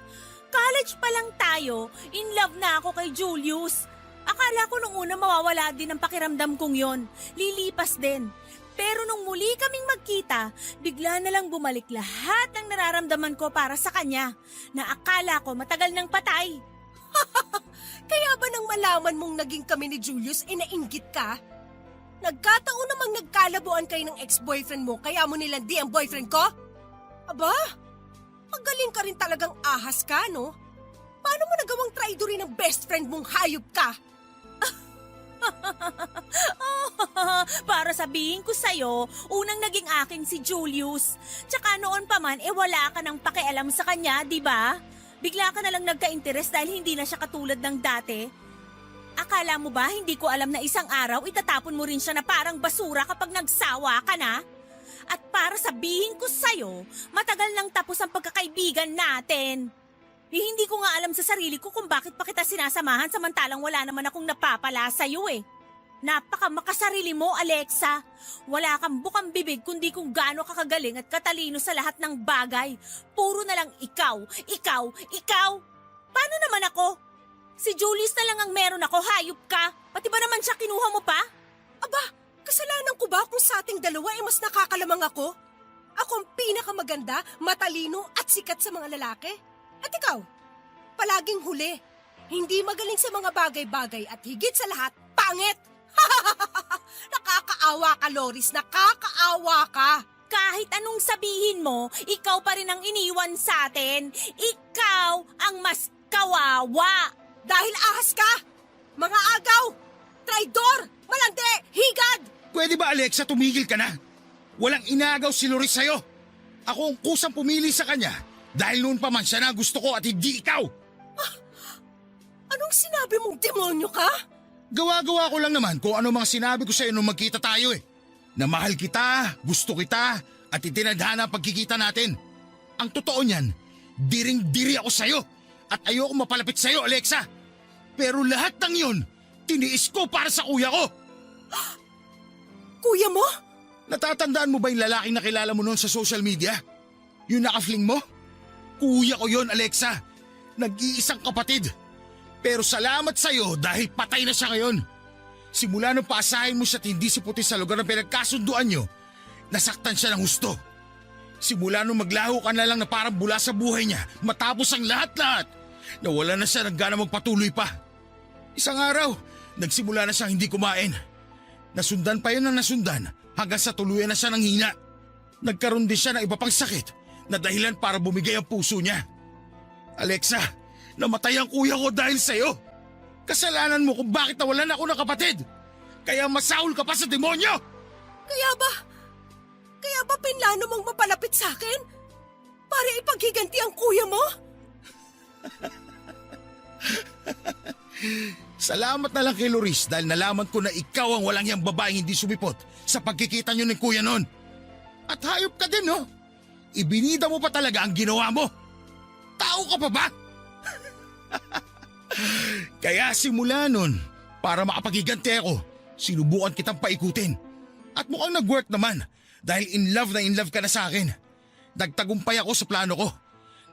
S3: College pa lang tayo, in love na ako kay Julius. Akala ko nung una mawawala din ang pakiramdam kong yon. Lilipas din. Pero nung muli kaming magkita, bigla na lang bumalik lahat ng nararamdaman ko para sa kanya na akala ko matagal nang patay.
S2: Kaya ba nang malaman mong naging kami ni Julius, inainggit ka? Nagkataon namang nagkalabuan kayo ng ex-boyfriend mo kaya mo nilandi ang boyfriend ko? Aba, magaling ka rin talagang ahas ka, no? Paano mo nagawang traidorin ng best friend mong hayop ka?
S3: Para sabihin ko sa'yo, unang naging akin si Julius. Tsaka noon pa man, wala ka nang pakialam sa kanya, di ba? Bigla ka na lang nagka-interes dahil hindi na siya katulad ng dati. Akala mo ba hindi ko alam na isang araw itatapon mo rin siya na parang basura kapag nagsawa ka na? At para sabihin ko sa'yo, matagal nang tapos ang pagkakaibigan natin. Hindi ko nga alam sa sarili ko kung bakit pa kita sinasamahan samantalang wala naman akong napapala sa'yo eh. Napaka makasarili mo, Alexa. Wala kang bukang bibig kundi kung gaano ka kagaling at katalino sa lahat ng bagay. Puro na lang ikaw, ikaw, ikaw. Paano naman ako? Si Julius na lang ang meron ako, hayop ka. Pati ba naman siya kinuha mo pa?
S2: Aba, kasalanan ko ba kung sa ating dalawa ay mas nakakalamang ako? Ako ang pinakamaganda, matalino at sikat sa mga lalaki. At ikaw, palaging huli. Hindi magaling sa mga bagay-bagay at higit sa lahat, pangit. Nakakaawa ka, Loris. Nakakaawa ka.
S3: Kahit anong sabihin mo, ikaw pa rin ang iniwan sa atin. Ikaw ang mas kawawa.
S2: Dahil ahas ka. Mga agaw, traidor, malandi, higad.
S4: Pwede ba, Alexa, tumigil ka na? Walang inagaw si Loris sa'yo. Ako ang kusang pumili sa kanya dahil noon pa man siya na gusto ko at hindi ikaw.
S2: Anong sinabi mong demonyo ka?
S4: Gawa-gawa ko lang naman kung ano mga sinabi ko sa'yo nung magkita tayo eh. Na mahal kita, gusto kita, at itinadhana ang pagkikita natin. Ang totoo niyan, diring-diri ako sa'yo at ayoko mapalapit sa'yo, Alexa. Pero lahat ng yun, tiniis ko para sa kuya ko.
S2: Kuya mo?
S4: Natatandaan mo ba yung lalaking nakilala mo noon sa social media? Yung nakafling mo? Kuya ko yon, Alexa. Nag-iisang kapatid. Pero salamat sa'yo dahil patay na siya ngayon. Simula nung paasahin mo siya at hindi si puti sa lugar na pinagkasunduan nyo, nasaktan siya ng husto. Simula nung maglaho ka na lang na parang bula sa buhay niya, matapos ang lahat-lahat, nawala na siya ng gana magpatuloy pa. Isang araw, nagsimula na siyang hindi kumain. Nasundan pa yun ng nasundan hanggang sa tuluyan na siya ng hina. Nagkaroon din siya ng iba pang sakit na dahilan para bumigay ang puso niya. Alexa, namatay ang kuya ko dahil sa'yo. Kasalanan mo kung bakit nawalan ako ng kapatid. Kaya masahol ka pa sa demonyo.
S2: Kaya ba pinlano mong mapalapit sa akin? Para ipaghiganti ang kuya mo?
S4: Salamat na lang kay Loris dahil nalaman ko na ikaw ang walang yang babaeng hindi sumipot sa pagkikita niyo ni kuya noon. At hayop ka din, no? Ibinida mo pa talaga ang ginawa mo. Tao ka pa ba? Kaya simula nun, para makapaghiganti ako, sinubukan kitang paikutin. At mukhang nag-work naman dahil in love ka na sa akin. Nagtagumpay ako sa plano ko.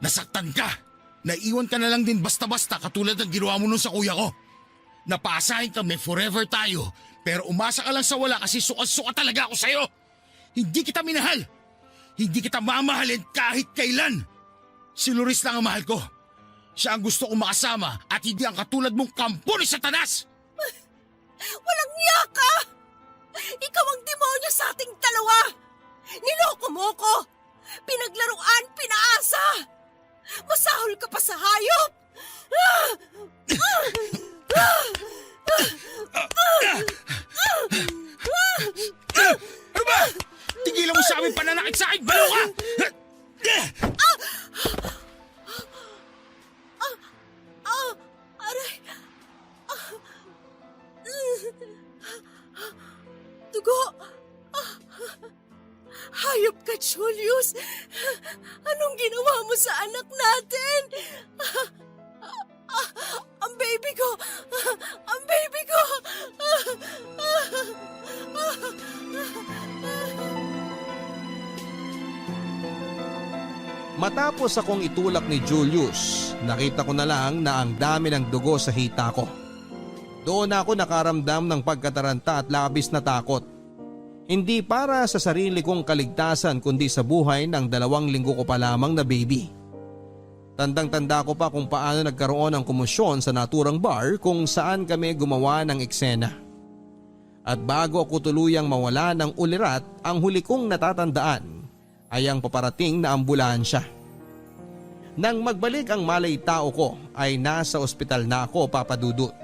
S4: Nasaktan ka. Naiwan ka na lang din basta-basta katulad ng ginawa mo nun sa kuya ko. Napaasahin kami forever tayo pero umasa ka lang sa wala kasi suka-suka talaga ako sa'yo. Hindi kita minahal. Hindi kita mamahalin kahit kailan. Si Loris lang ang mahal ko. Siya ang gusto kong makasama at hindi ang katulad mong kampo ni Satanas!
S2: Walang niya ka! Ikaw ang demonyo sa ating dalawa! Niloko mo ko! Pinaglaruan, pinaasa! Masahol ka pa sa hayop!
S4: Ano ba? Tigilan mo sa aming pananakit sa akin, balo ka!
S2: Aray! Dugo! Hayop ka, Julius! Anong ginawa mo sa anak natin? Ang baby ko! Ang baby ko!
S1: Matapos akong itulak ni Julius, nakita ko na lang na ang dami ng dugo sa hita ko. Doon ako nakaramdam ng pagkataranta at labis na takot. Hindi para sa sarili kong kaligtasan kundi sa buhay ng 2 linggo ko pa lamang na baby. Tandang-tanda ko pa kung paano nagkaroon ng komosyon sa naturang bar kung saan kami gumawa ng eksena. At bago ako tuluyang mawala ng ulirat, ang huli kong natatandaan ay ang paparating na ambulansya. Nang magbalik ang malay tao ko ay nasa ospital na ako, Papa Dudut.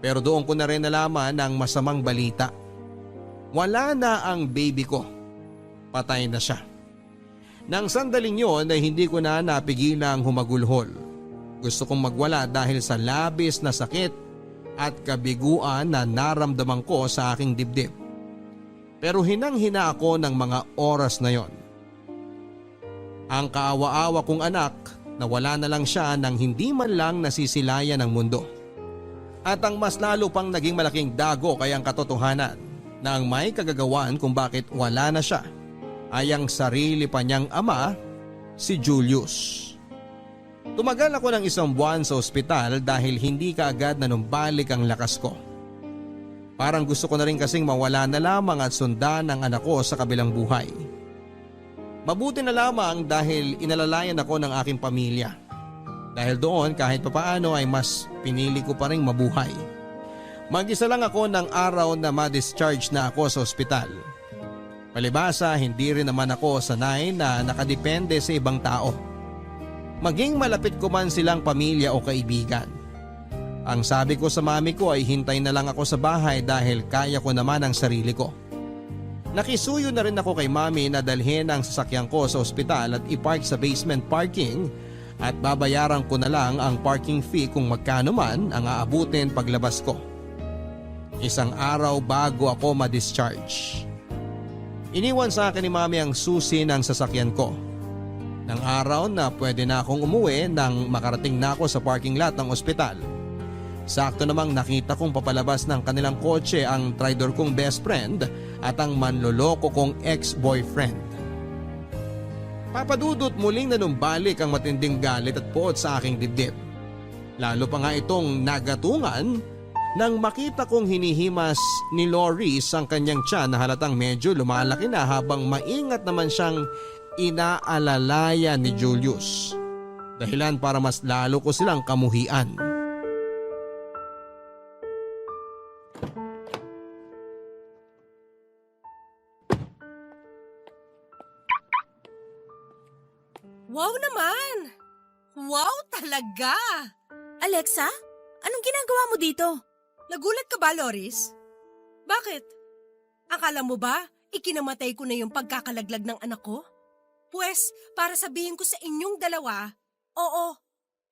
S1: Pero doon ko na rin nalaman ang masamang balita. Wala na ang baby ko. Patay na siya. Nang sandaling yon ay hindi ko na napigilang humagulhol. Gusto kong magwala dahil sa labis na sakit at kabiguan na naramdaman ko sa aking dibdib. Pero hinang-hina ako ng mga oras na yon. Ang kaawa-awa kong anak na wala na lang siya nang hindi man lang nasisilayan ng mundo. At ang mas lalo pang naging malaking dago ay ang katotohanan na ang may kagagawan kung bakit wala na siya ay ang sarili pa niyang ama, si Julius. Tumagal ako ng 1 buwan sa ospital dahil hindi kaagad nanumbalik ang lakas ko. Parang gusto ko na rin kasing mawala na lamang at sundan ang anak ko sa kabilang buhay. Mabuti na lamang dahil inalalayan ako ng aking pamilya. Dahil doon kahit papaano ay mas pinili ko pa rin mabuhay. Mag-isa lang ako ng araw na ma-discharge na ako sa ospital. Palibasa hindi rin naman ako sanay na nakadepende sa ibang tao. Maging malapit ko man silang pamilya o kaibigan. Ang sabi ko sa mami ko ay hintay na lang ako sa bahay dahil kaya ko naman ang sarili ko. Nakisuyo na rin ako kay mami na dalhin ang sasakyan ko sa ospital at ipark sa basement parking at babayaran ko na lang ang parking fee kung magkano man ang aabutin paglabas ko. Isang araw bago ako ma-discharge. Iniwan sa akin ni mami ang susi ng sasakyan ko. Nang araw na pwede na akong umuwi nang makarating na ako sa parking lot ng ospital. Sakto namang nakita kong papalabas ng kanilang kotse ang traidor kong best friend at ang manloloko kong ex-boyfriend. Papadudot muling nanumbalik ang matinding galit at puot sa aking dibdib. Lalo pa nga itong nagatungan nang makita kong hinihimas ni Loris ang kanyang tiyan na halatang medyo lumalaki na habang maingat naman siyang inaalalaya ni Julius. Dahilan para mas lalo ko silang kamuhian.
S2: Wow naman! Wow talaga!
S3: Alexa, anong ginagawa mo dito?
S2: Nagulat ka ba, Loris? Bakit? Akala mo ba ikinamatay ko na yung pagkakalaglag ng anak ko? Pwes, para sabihin ko sa inyong dalawa, oo,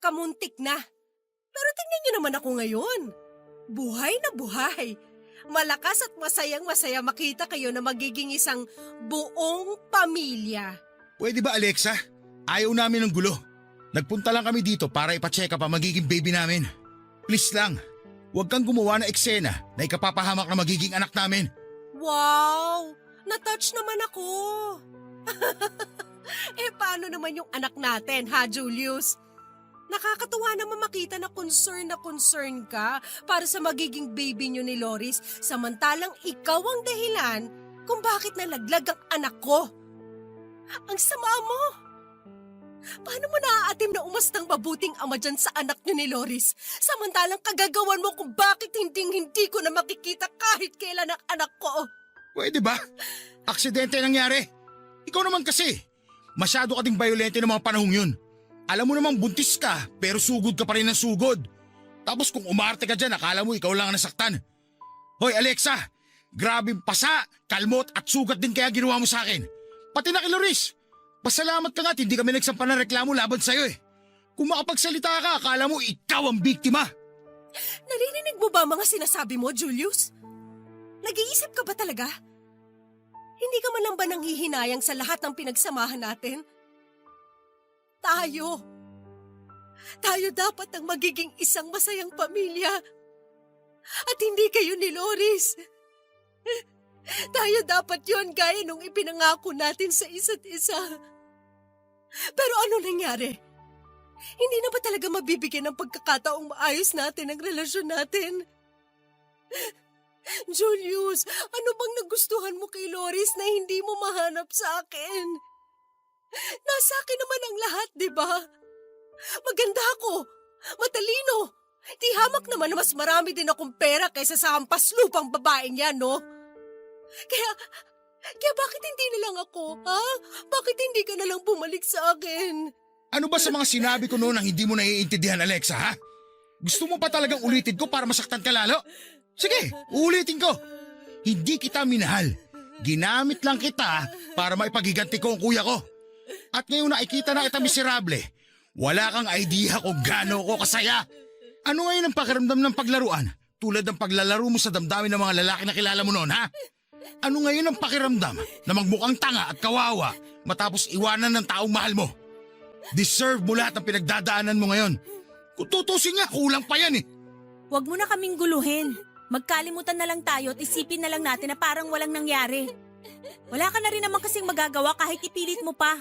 S2: kamuntik na. Pero tingnan niyo naman ako ngayon. Buhay na buhay. Malakas at masayang-masaya makita kayo na magiging isang buong pamilya.
S4: Pwede ba Alexa? Ayaw namin ng gulo. Nagpunta lang kami dito para ipacheck up ang magiging baby namin. Please lang, huwag kang gumawa ng eksena na ikapapahamak na magiging anak namin.
S2: Wow! Na-touch naman ako. Paano naman yung anak natin, ha, Julius? Nakakatuwa naman makita na concern ka para sa magiging baby niyo ni Loris samantalang ikaw ang dahilan kung bakit nalaglag ang anak ko. Ang sama mo! Paano mo naaatim na umastang mabuting ama dyan sa anak niyo ni Loris samantalang kagagawan mo kung bakit hindi ko na makikita kahit kailan ang anak ko?
S4: Pwede ba? Aksidente nangyari. Ikaw naman kasi. Masyado ka ding violente ng mga panahong yun. Alam mo namang buntis ka pero sugod ka pa rin ng sugod. Tapos kung umarte ka dyan akala mo ikaw lang ang nasaktan. Hoy Alexa, grabing pasa, kalmot at sugat din kaya ginawa mo sa akin. Pati na kay Loris. Pasalamat ka nga at hindi kami nagsampa ng reklamo laban sa'yo eh. Kung makapagsalita ka, akala mo ikaw ang biktima.
S2: Naririnig mo ba mga sinasabi mo, Julius? Nag-iisip ka ba talaga? Hindi ka man lang ba nanghihinayang sa lahat ng pinagsamahan natin? Tayo dapat ang magiging isang masayang pamilya. At hindi kayo ni Loris. Tayo dapat yon gaya nung ipinangako natin sa isa't isa. Pero ano nangyari? Hindi na ba talaga mabibigyan ng pagkakataong maayos natin ang relasyon natin? Julius, ano bang nagustuhan mo kay Loris na hindi mo mahanap sa akin? Nasa akin naman ang lahat, di ba? Maganda ako, matalino. Di hamak naman na mas marami din akong pera kaysa sa hampas lupang babaeng yan, no? Kaya bakit hindi na lang ako, ha? Bakit hindi ka na lang bumalik sa akin?
S4: Ano ba sa mga sinabi ko noon ang hindi mo naiintindihan, Alexa, ha? Gusto mo pa talagang ulitin ko para masaktan ka lalo? Sige, ulitin ko. Hindi kita minahal. Ginamit lang kita para maipagiganti ko ang kuya ko. At ngayon nakikita na kita miserable. Wala kang idea kung gaano ko kasaya. Ano ngayon ang pakiramdam ng paglaruan? Tulad ng paglalaro mo sa damdamin ng mga lalaki na kilala mo noon, ha? Ano ngayon ang pakiramdam na magmukhang tanga at kawawa matapos iwanan ng taong mahal mo? Deserve mo lahat ng pinagdadaanan mo ngayon. Kung tutusin nga, kulang pa yan eh.
S3: Huwag mo na kaming guluhin. Magkalimutan na lang tayo at isipin na lang natin na parang walang nangyari. Wala ka na rin naman kasing magagawa kahit ipilit mo pa.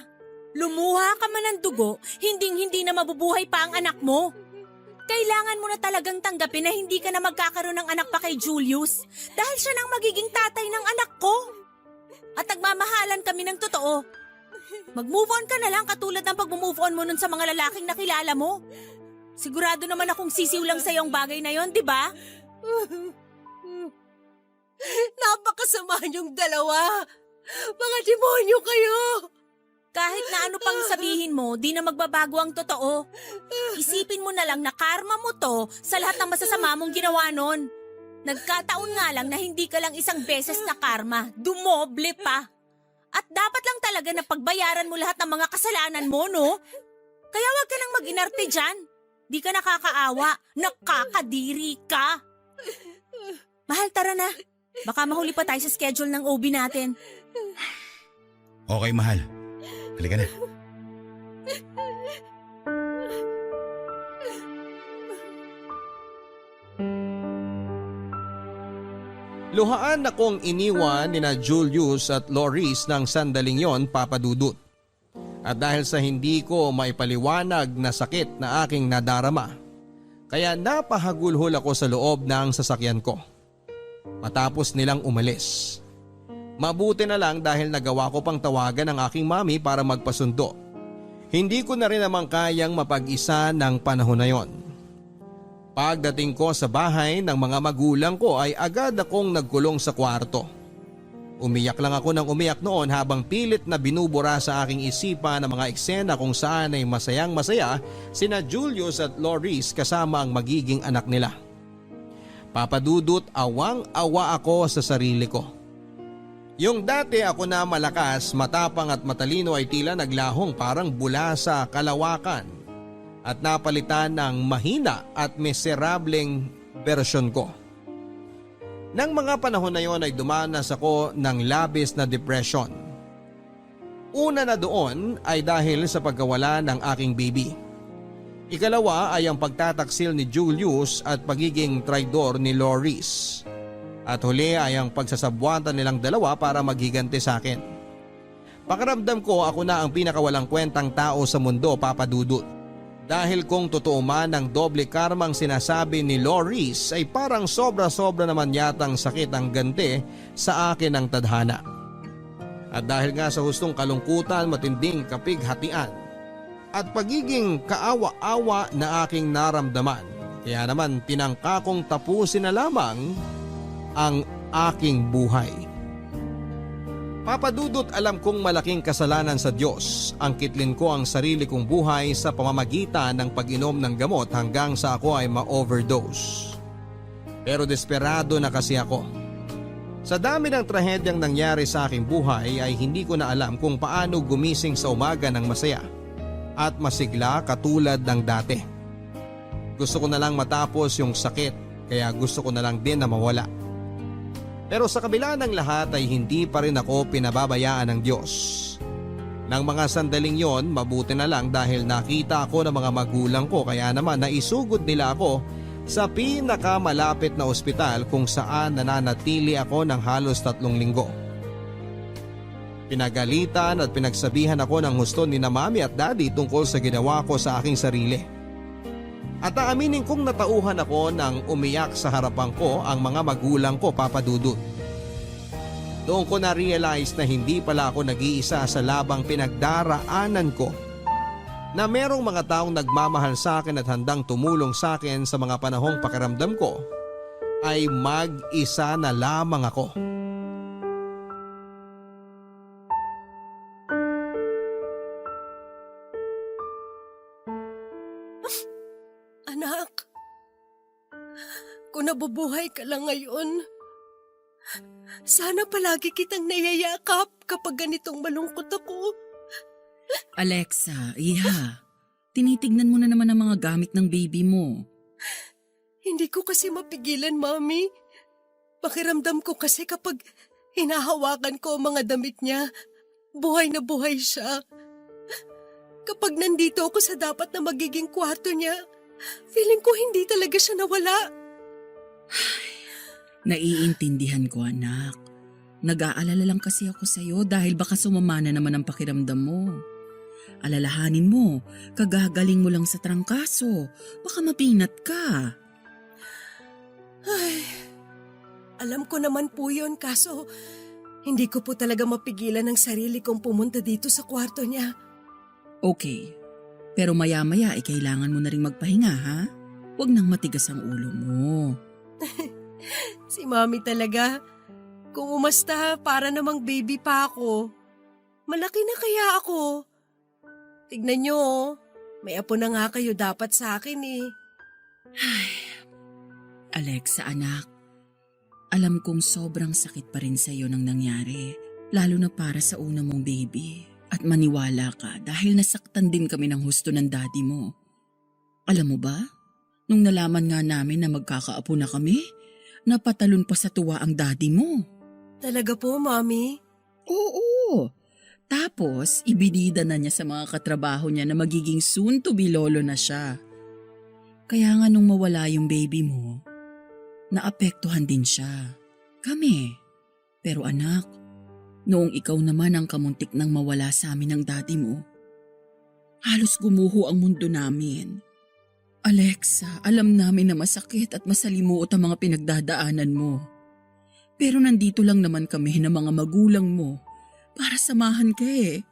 S3: Lumuha ka man ng dugo, hindi na mabubuhay pa ang anak mo. Kailangan mo na talagang tanggapin na hindi ka na magkakaroon ng anak pa kay Julius dahil siya nang magiging tatay ng anak ko. At nagmamahalan kami ng totoo. Mag-move on ka na lang katulad ng pag-move on mo nun sa mga lalaking nakilala mo. Sigurado naman akong sisiw lang sa'yo ang bagay na yon, di ba?
S2: Napakasama niyong dalawa. Mga demonyo kayo.
S3: Kahit na ano pang sabihin mo, di na magbabago ang totoo. Isipin mo na lang na karma mo to sa lahat ng masasama mong ginawa nun. Nagkataon nga lang na hindi ka lang isang beses na karma, dumoble pa. At dapat lang talaga na pagbayaran mo lahat ng mga kasalanan mo, no? Kaya wag ka nang mag-inarte dyan. Di ka nakakaawa, nakakadiri ka. Mahal, tara na. Baka mahuli pa tayo sa schedule ng OB natin.
S4: Okay, mahal. Halika na.
S1: Luhaan akong iniwan ni na Julius at Loris ng sandaling yon, Papa Dudut. At dahil sa hindi ko maipaliwanag na sakit na aking nadarama, kaya napahagulhol ako sa loob ng sasakyan ko. Matapos nilang umalis. Mabuti na lang dahil nagawa ko pang tawagan ang aking mami para magpasundo. Hindi ko na rin naman kayang mapag-isa ng panahon na yon. Pagdating ko sa bahay ng mga magulang ko ay agad akong nagkulong sa kwarto. Umiyak lang ako ng umiyak noon habang pilit na binubura sa aking isipan ang mga eksena kung saan ay masayang masaya sina Julius at Loris kasama ang magiging anak nila. Papadudot, awang-awa ako sa sarili ko. Yung dati ako na malakas, matapang at matalino ay tila naglahong parang bula sa kalawakan at napalitan ng mahina at miserableng bersyon ko. Nang mga panahon na yon ay dumanas ako ng labis na depression. Una na doon ay dahil sa pagkawala ng aking baby. Ikalawa ay ang pagtataksil ni Julius at pagiging traidor ni Loris. At huli ay ang pagsasabwatan nilang dalawa para maghiganti sa akin. Pakiramdam ko ako na ang pinakawalang kwentang tao sa mundo, Papa Dudut. Dahil kung totoo man ang doble karmang sinasabi ni Loris ay parang sobra-sobra naman yatang sakit ang ganti sa akin ng tadhana. At dahil nga sa hustong kalungkutan, matinding kapighatian at pagiging kaawa-awa na aking naramdaman, kaya naman tinangka kong tapusin na lamang ang aking buhay. Papadudot, alam kong malaking kasalanan sa Diyos ang kitlin ko ang sarili kong buhay sa pamamagitan ng pag-inom ng gamot hanggang sa ako ay ma-overdose. Pero desperado na kasi ako. Sa dami ng trahedyang nangyari sa aking buhay ay hindi ko na alam kung paano gumising sa umaga ng masaya at masigla katulad ng dati. Gusto ko na lang matapos yung sakit, kaya gusto ko na lang din na mawala. Pero sa kabila ng lahat ay hindi pa rin ako pinababayaan ng Diyos. Nang mga sandaling yon, mabuti na lang dahil nakita ako ng mga magulang ko, kaya naman naisugod nila ako sa pinakamalapit na ospital kung saan nananatili ako ng halos 3 linggo. Pinagalitan at pinagsabihan ako ng husto ni na mami at daddy tungkol sa ginawa ko sa aking sarili. At aaminin kong natauhan ako nang umiyak sa harapan ko ang mga magulang ko, Papa Dudut. Doon ko na-realize na hindi pala ako nag-iisa sa labang pinagdaraanan ko, na merong mga taong nagmamahal sa akin at handang tumulong sa akin sa mga panahong pakiramdam ko ay mag-isa na lamang ako.
S2: Anak, kung nabubuhay ka lang ngayon, sana palagi kitang nayayakap kapag ganitong malungkot ako.
S5: Alexa, iha, tinitignan mo na naman ang mga gamit ng baby mo.
S2: Hindi ko kasi mapigilan, Mami. Pakiramdam ko kasi kapag hinahawakan ko ang mga damit niya, buhay na buhay siya. Kapag nandito ako sa dapat na magiging kwarto niya, feeling ko hindi talaga siya nawala.
S5: Naiintindihan ko, anak. Nag-aalala lang kasi ako sa'yo dahil baka sumama na naman ang pakiramdam mo. Alalahanin mo, kagagaling mo lang sa trangkaso. Baka mapinat ka.
S2: Ay, alam ko naman po yun, kaso Hindi ko po talaga mapigilan ang sarili kong pumunta dito sa kwarto niya.
S5: Okay, pero maya-maya ay kailangan mo na rin magpahinga ha? Huwag nang matigas ang ulo mo.
S2: Si Mami talaga. Kung umasta, para namang baby pa ako. Malaki na kaya ako. Tignan niyo, oh. May apo na nga kayo dapat sa akin eh.
S5: Alexa anak, alam kong sobrang sakit pa rin sa'yo nang nangyari, lalo na para sa una mong baby. At maniwala ka dahil nasaktan din kami ng husto ng daddy mo. Alam mo ba, nung nalaman nga namin na magkakaapo na kami, napatalon pa sa tuwa ang daddy mo.
S2: Talaga po, Mami?
S5: Oo. Tapos, ibinida na niya sa mga katrabaho niya na magiging soon-to-be lolo na siya. Kaya nga nung mawala yung baby mo, naapektuhan din siya. Kami. Pero anak, noong ikaw naman ang kamuntik nang mawala sa amin ng daddy mo, halos gumuho ang mundo namin. Alexa, alam namin na masakit at masalimuot ang mga pinagdadaanan mo. Pero nandito lang naman kami na mga magulang mo para samahan ka eh.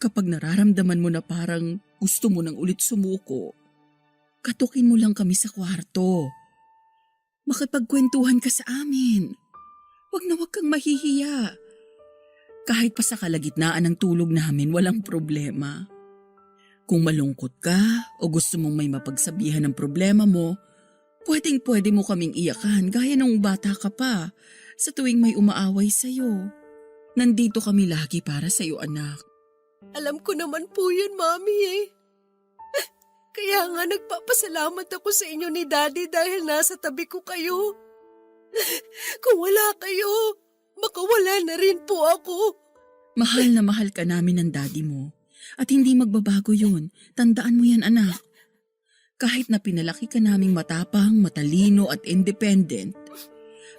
S5: Kapag nararamdaman mo na parang gusto mo nang ulit sumuko, katukin mo lang kami sa kwarto. Makipagkwentuhan ka sa amin. Huwag na huwag kang mahihiya. Kahit pa sa kalagitnaan ng tulog namin, walang problema. Kung malungkot ka o gusto mong may mapagsabihan ng problema mo, pwedeng-pwede mo kaming iyakan gaya nung bata ka pa sa tuwing may umaaway sa'yo. Nandito kami lagi para sa'yo, anak.
S2: Alam ko naman po yun, Mami eh. Kaya nga nagpapasalamat ako sa inyo ni Daddy dahil nasa tabi ko kayo. Kung wala kayo, makawala na rin po ako.
S5: Mahal na mahal ka namin ng daddy mo. At hindi magbabago yun. Tandaan mo yan, anak. Kahit na pinalaki ka naming matapang, matalino at independent,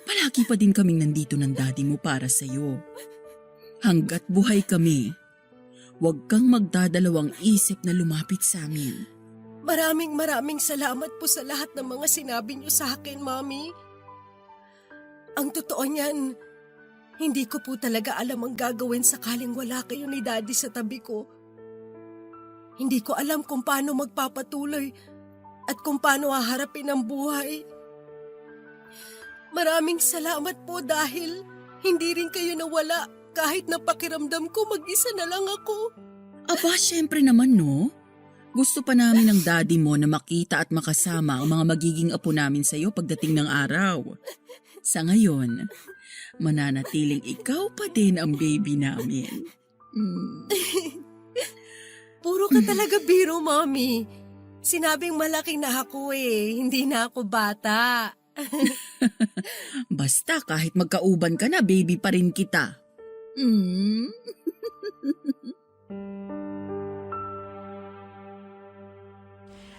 S5: palagi pa din kaming nandito ng daddy mo para sa'yo. Hanggat buhay kami, huwag kang magdadalawang isip na lumapit sa amin.
S2: Maraming salamat po sa lahat ng mga sinabi niyo sa akin, Mami. Ang totoo niyan, hindi ko po talaga alam ang gagawin sakaling wala kayo ni Daddy sa tabi ko. Hindi ko alam kung paano magpapatuloy at kung paano haharapin ang buhay. Maraming salamat po dahil hindi rin kayo nawala kahit napakiramdam ko mag-isa na lang ako.
S5: Aba, syempre naman no. Gusto pa namin ng daddy mo na makita at makasama ang mga magiging apo namin sa iyo pagdating ng araw. Sa ngayon, mananatiling ikaw pa din ang baby namin.
S2: Puro ka talaga biro, Mami. Sinabing malaki na ako eh, hindi na ako bata.
S5: Basta kahit magkauban ka na, baby pa rin kita.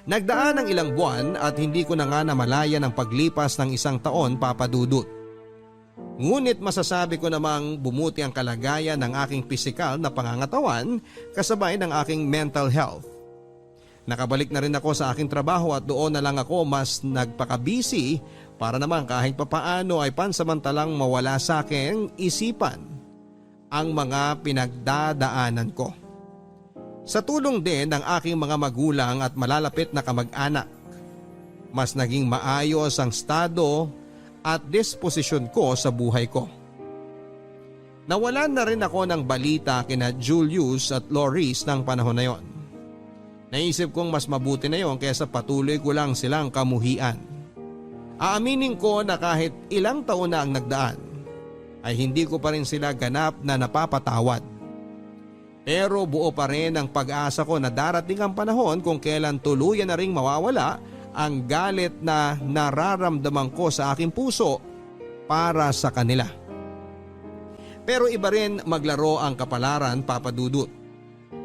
S1: Nagdaan ng ilang buwan at hindi ko na nga namalayan ang paglipas ng isang taon, Papa Dudut. Ngunit masasabi ko namang bumuti ang kalagayan ng aking pisikal na pangangatawan kasabay ng aking mental health. Nakabalik na rin ako sa aking trabaho at doon na lang ako mas nagpaka-busy para naman kahit papaano ay pansamantalang mawala sa aking isipan ang mga pinagdadaanan ko. Sa tulong din ng aking mga magulang at malalapit na kamag-anak, mas naging maayos ang estado at disposisyon ko sa buhay ko. Nawalan na rin ako ng balita kina Julius at Loris ng panahon na yon. Naisip kong mas mabuti na yon kaysa patuloy ko lang silang kamuhian. Aaminin ko na kahit ilang taon na ang nagdaan, ay hindi ko pa rin sila ganap na napapatawad. Pero buo pa rin ang pag-asa ko na darating ang panahon kung kailan tuluyan na ring mawawala ang galit na nararamdaman ko sa aking puso para sa kanila. Pero iba rin maglaro ang kapalaran, Papa Dudut.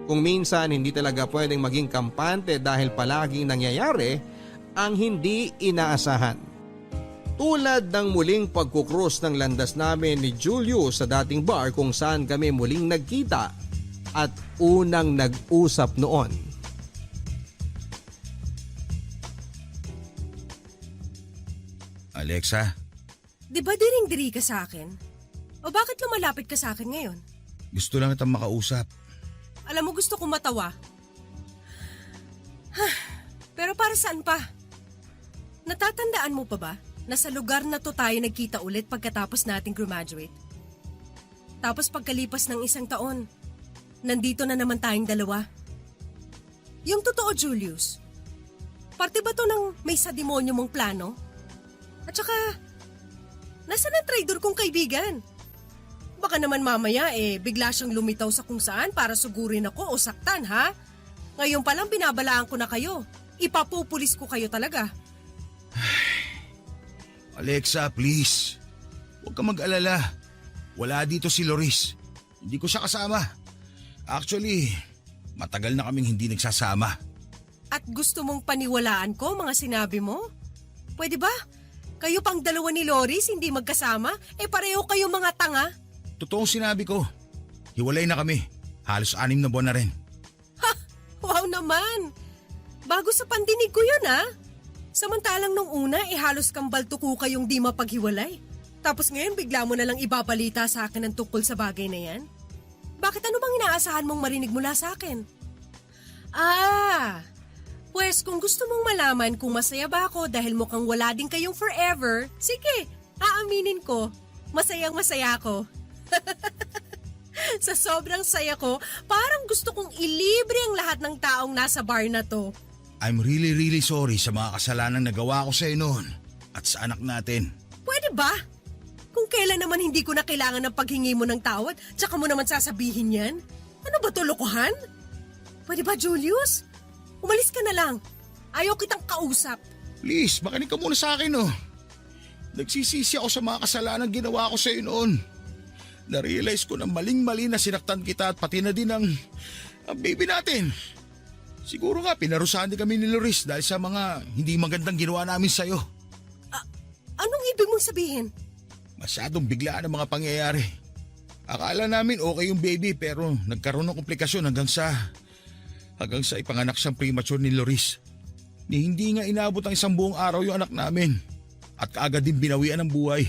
S1: Kung minsan hindi talaga pwedeng maging kampante dahil palaging nangyayari ang hindi inaasahan. Tulad ng muling pagkukrus ng landas namin ni Julius sa dating bar kung saan kami muling nagkita at unang nag-usap noon.
S4: Alexa,
S2: Di ba diring-diri ka sa akin? O bakit lumalapit ka sa akin ngayon?
S4: Gusto lang kitang makausap.
S2: Alam mo, gusto kong matawa. Pero para saan pa? Natatandaan mo pa ba na sa lugar na to tayo nagkita ulit pagkatapos nating graduate? Tapos pagkalipas ng 1 taon, nandito na naman tayong dalawa. Yung totoo, Julius, parte ba to ng may sa demonyo mong plano? At saka, nasaan ang traidor kong kaibigan? Baka naman mamaya bigla siyang lumitaw sa kung saan para sugurin ako o saktan, ha? Ngayon pa lang binabalaan ko na kayo. Ipapupulis ko kayo talaga.
S4: Alexa, please. Huwag ka mag-alala. Wala dito si Loris. Hindi ko siya kasama. Actually, matagal na kaming hindi nagsasama.
S2: At gusto mong paniwalaan ko mga sinabi mo? Pwede ba? Kayo pang dalawa ni Loris hindi magkasama? Pareho kayo mga tanga?
S4: Totoong sinabi ko. Hiwalay na kami. Halos 6 na buwan na rin.
S2: Wow naman! Bago sa pandinig ko yun, ha? Samantalang nung una, halos kambal tuko kayong di mapaghiwalay. Tapos ngayon bigla mo na lang ibabalita sa akin ang tungkol sa bagay na yan? Bakit ano bang inaasahan mong marinig mula sa akin? Pues kung gusto mong malaman kung masaya ba ako dahil mukhang wala din kayong forever, sige, aaminin ko, masayang masaya ako. Sa sobrang saya ko, parang gusto kong ilibre ang lahat ng taong nasa bar na to.
S4: I'm really sorry sa mga kasalanang nagawa ko sa iyo noon at sa anak natin.
S2: Pwede ba? Kung kailan naman hindi ko na kailangan ng paghingi mo ng tawad, tsaka mo naman sasabihin yan? Ano ba to, lokohan? Pwede ba, Julius? Umalis ka na lang. Ayaw kitang kausap.
S4: Please, makinig ka muna sa akin oh. Nagsisisi ako sa mga kasalanang ginawa ko sa iyo noon. Na-realize ko na maling-mali na sinaktan kita at pati na din ang baby natin. Siguro nga pinarusahan din kami ni Loris dahil sa mga hindi magandang ginawa namin sa'yo.
S2: Anong ibig mong sabihin?
S4: Masyadong biglaan ang mga pangyayari. Akala namin okay yung baby pero nagkaroon ng komplikasyon hanggang sa ipanganak siyang premature ni Loris. Ni hindi nga inabot ang 1 buong araw yung anak namin at kaagad din binawian ng buhay.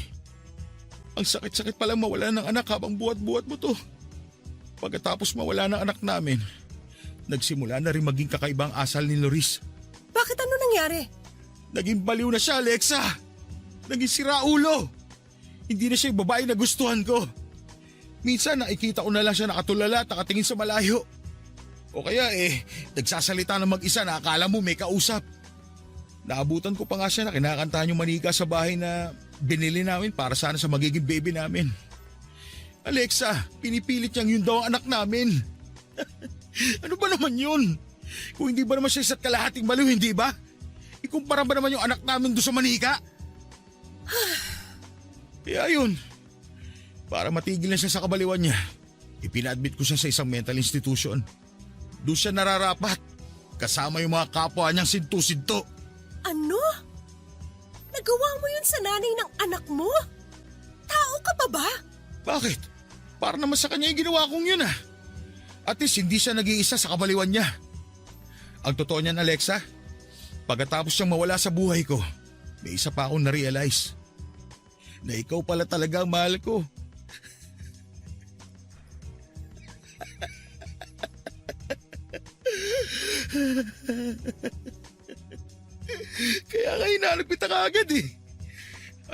S4: Ang sakit-sakit palang mawala ng anak habang buhat-buhat mo to. Pagkatapos mawala ng anak namin, nagsimula na rin maging kakaibang asal ni Loris.
S2: Bakit ano nangyari?
S4: Naging baliw na siya, Alexa. Naging siraulo. Hindi na siya yung babae na gustuhan ko. Minsan nakikita ko na lang siya nakatulala at nakatingin sa malayo. O kaya nagsasalita ng mag-isa na akala mo may kausap. Naabutan ko pa nga siya na kinakantahan yung manika sa bahay na binili namin para sana sa magiging baby namin. Alexa, pinipilit niyang yun daw ang anak namin. Ano ba naman yun? Kung hindi ba naman siya isa't kalahating baliw, hindi ba? Ikumpara ba naman yung anak namin doon sa manika? Kaya yun, para matigil na siya sa kabaliwan niya, ipina-admit ko siya sa isang mental institution. Doon siya nararapat, kasama yung mga kapwa niyang sintu-sinto.
S2: Ano? Nagawa mo yun sa nanay ng anak mo? Tao ka pa ba?
S4: Bakit? Para naman sa kanya yung ginawa kong yun ah. At least hindi siya nag-iisa sa kabaliwan niya. Ang totoo niyan, Alexa, pagkatapos siyang mawala sa buhay ko, may isa pa akong na-realize. Na ikaw pala talaga ang mahal ko. Kaya nga hinanap kita kaagad eh.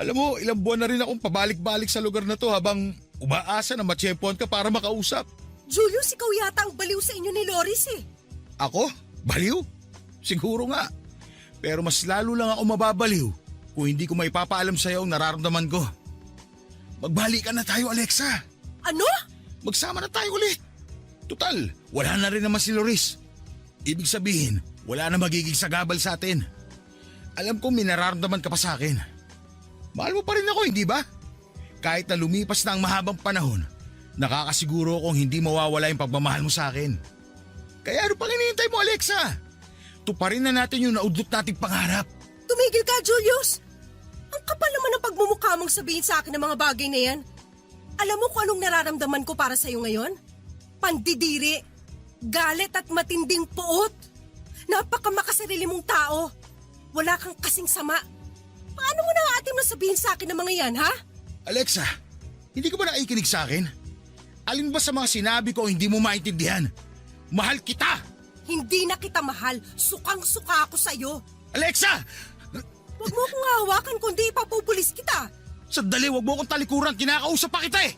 S4: Alam mo, ilang buwan na rin akong pabalik-balik sa lugar na to habang umaasa na matsyempohan ka para makausap.
S2: Julius, ikaw yata ang baliw sa inyo ni Loris eh.
S4: Ako? Baliw? Siguro nga. Pero mas lalo lang ako mababaliw kung hindi ko maipapaalam sa'yo ang nararamdaman ko. Magbalikan na tayo, Alexa.
S2: Ano?
S4: Magsama na tayo ulit. Tutal, wala na rin naman si Loris. Ibig sabihin, wala na magiging sagabal sa atin. Alam kong may nararamdaman ka pa sa akin. Mahal mo pa rin ako, hindi ba? Kahit na lumipas na ang mahabang panahon, nakakasiguro kong hindi mawawala yung pagmamahal mo sa akin. Kaya ano pang hinihintay mo, Alexa? Tuparin na natin yung naudlot nating pangarap.
S2: Tumigil ka, Julius! Ang kapal naman ng pagmumukha mong sabihin sa akin ng mga bagay na yan. Alam mo kung anong nararamdaman ko para sa'yo ngayon? Pandidiri, galit at matinding puot. Napakamakasarili mong tao. Wala kang kasing sama. Paano mo na ating masabihin sa akin ng mga yan, ha?
S4: Alexa, Hindi ka ba nakikinig sa akin? Alin ba sa mga sinabi ko ang hindi mo maintindihan? Mahal kita!
S2: Hindi na kita mahal. Sukang-suka ako sa'yo.
S4: Alexa!
S2: Huwag mo akong hawakan kundi ipapupulis kita.
S4: Sandali, wag mo akong talikuran. Kinakausap pa kita eh!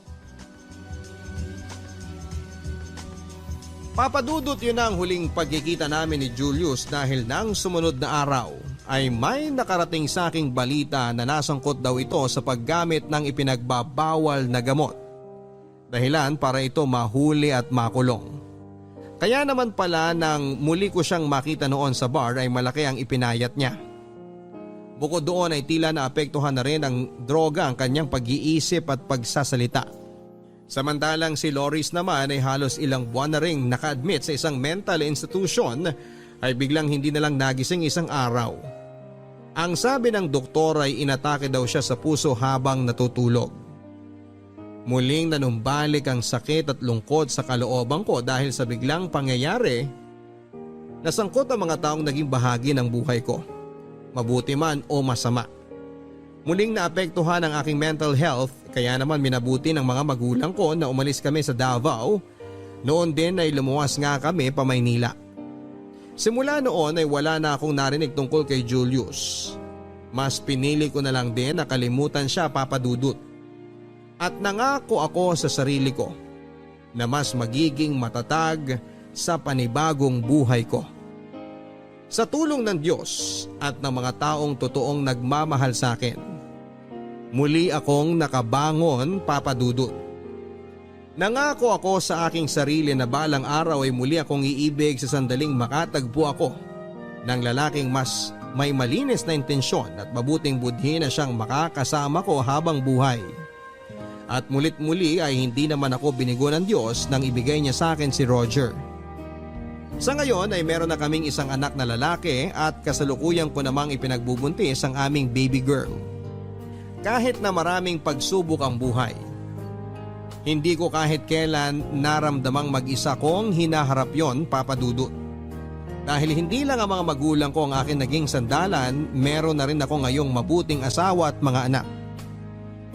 S1: Papadudot yun ang huling pagkikita namin ni Julius dahil nang sumunod na araw ay may nakarating sa aking balita na nasangkot daw ito sa paggamit ng ipinagbabawal na gamot. Dahilan para ito mahuli at makulong. Kaya naman pala nang muli ko siyang makita noon sa bar ay malaki ang ipinayat niya. Bukod doon ay tila naapektuhan na rin ng droga ang kanyang pag-iisip at pagsasalita. Samantalang si Loris naman ay halos ilang buwan na ring naka-admit sa isang mental institution ay biglang hindi na lang nagising isang araw. Ang sabi ng doktor ay inatake daw siya sa puso habang natutulog. Muling nanumbalik ang sakit at lungkot sa kalooban ko dahil sa biglang pangyayari. Nasangkot ang mga taong naging bahagi ng buhay ko, mabuti man o masama. Muling naapektuhan ang aking mental health kaya naman minabuti ng mga magulang ko na umalis kami sa Davao. Noon din ay lumuwas nga kami pa Maynila. Simula noon ay wala na akong narinig tungkol kay Julius. Mas pinili ko na lang din na kalimutan siya, Papa Dudut. At nangako ako sa sarili ko na mas magiging matatag sa panibagong buhay ko. Sa tulong ng Diyos at ng mga taong totoong nagmamahal sa akin, muli akong nakabangon, Papa Dudut. Nangako ako sa aking sarili na balang araw ay muli akong iibig sa sandaling makatagpo ako ng lalaking mas may malinis na intensyon at mabuting budhi na siyang makakasama ko habang buhay. At mulit-muli ay hindi naman ako binigo ng Diyos nang ibigay niya sa akin si Roger. Sa ngayon ay meron na kaming isang anak na lalaki at kasalukuyan ko namang ipinagbubuntis ang aming baby girl. Kahit na maraming pagsubok ang buhay, hindi ko kahit kailan naramdamang mag-isa kong hinaharap yon, Papa Dudut. Dahil hindi lang ang mga magulang ko ang akin naging sandalan, meron na rin ako ngayong mabuting asawa at mga anak.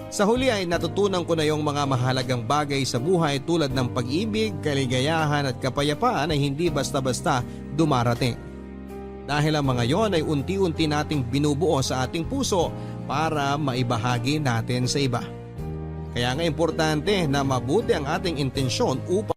S1: Sa huli ay natutunan ko na yung mga mahalagang bagay sa buhay tulad ng pag-ibig, kaligayahan at kapayapaan ay hindi basta-basta dumarating. Dahil ang mga yon ay unti-unti nating binubuo sa ating puso para maibahagi natin sa iba. Kaya nga importante na mabuti ang ating intensyon upang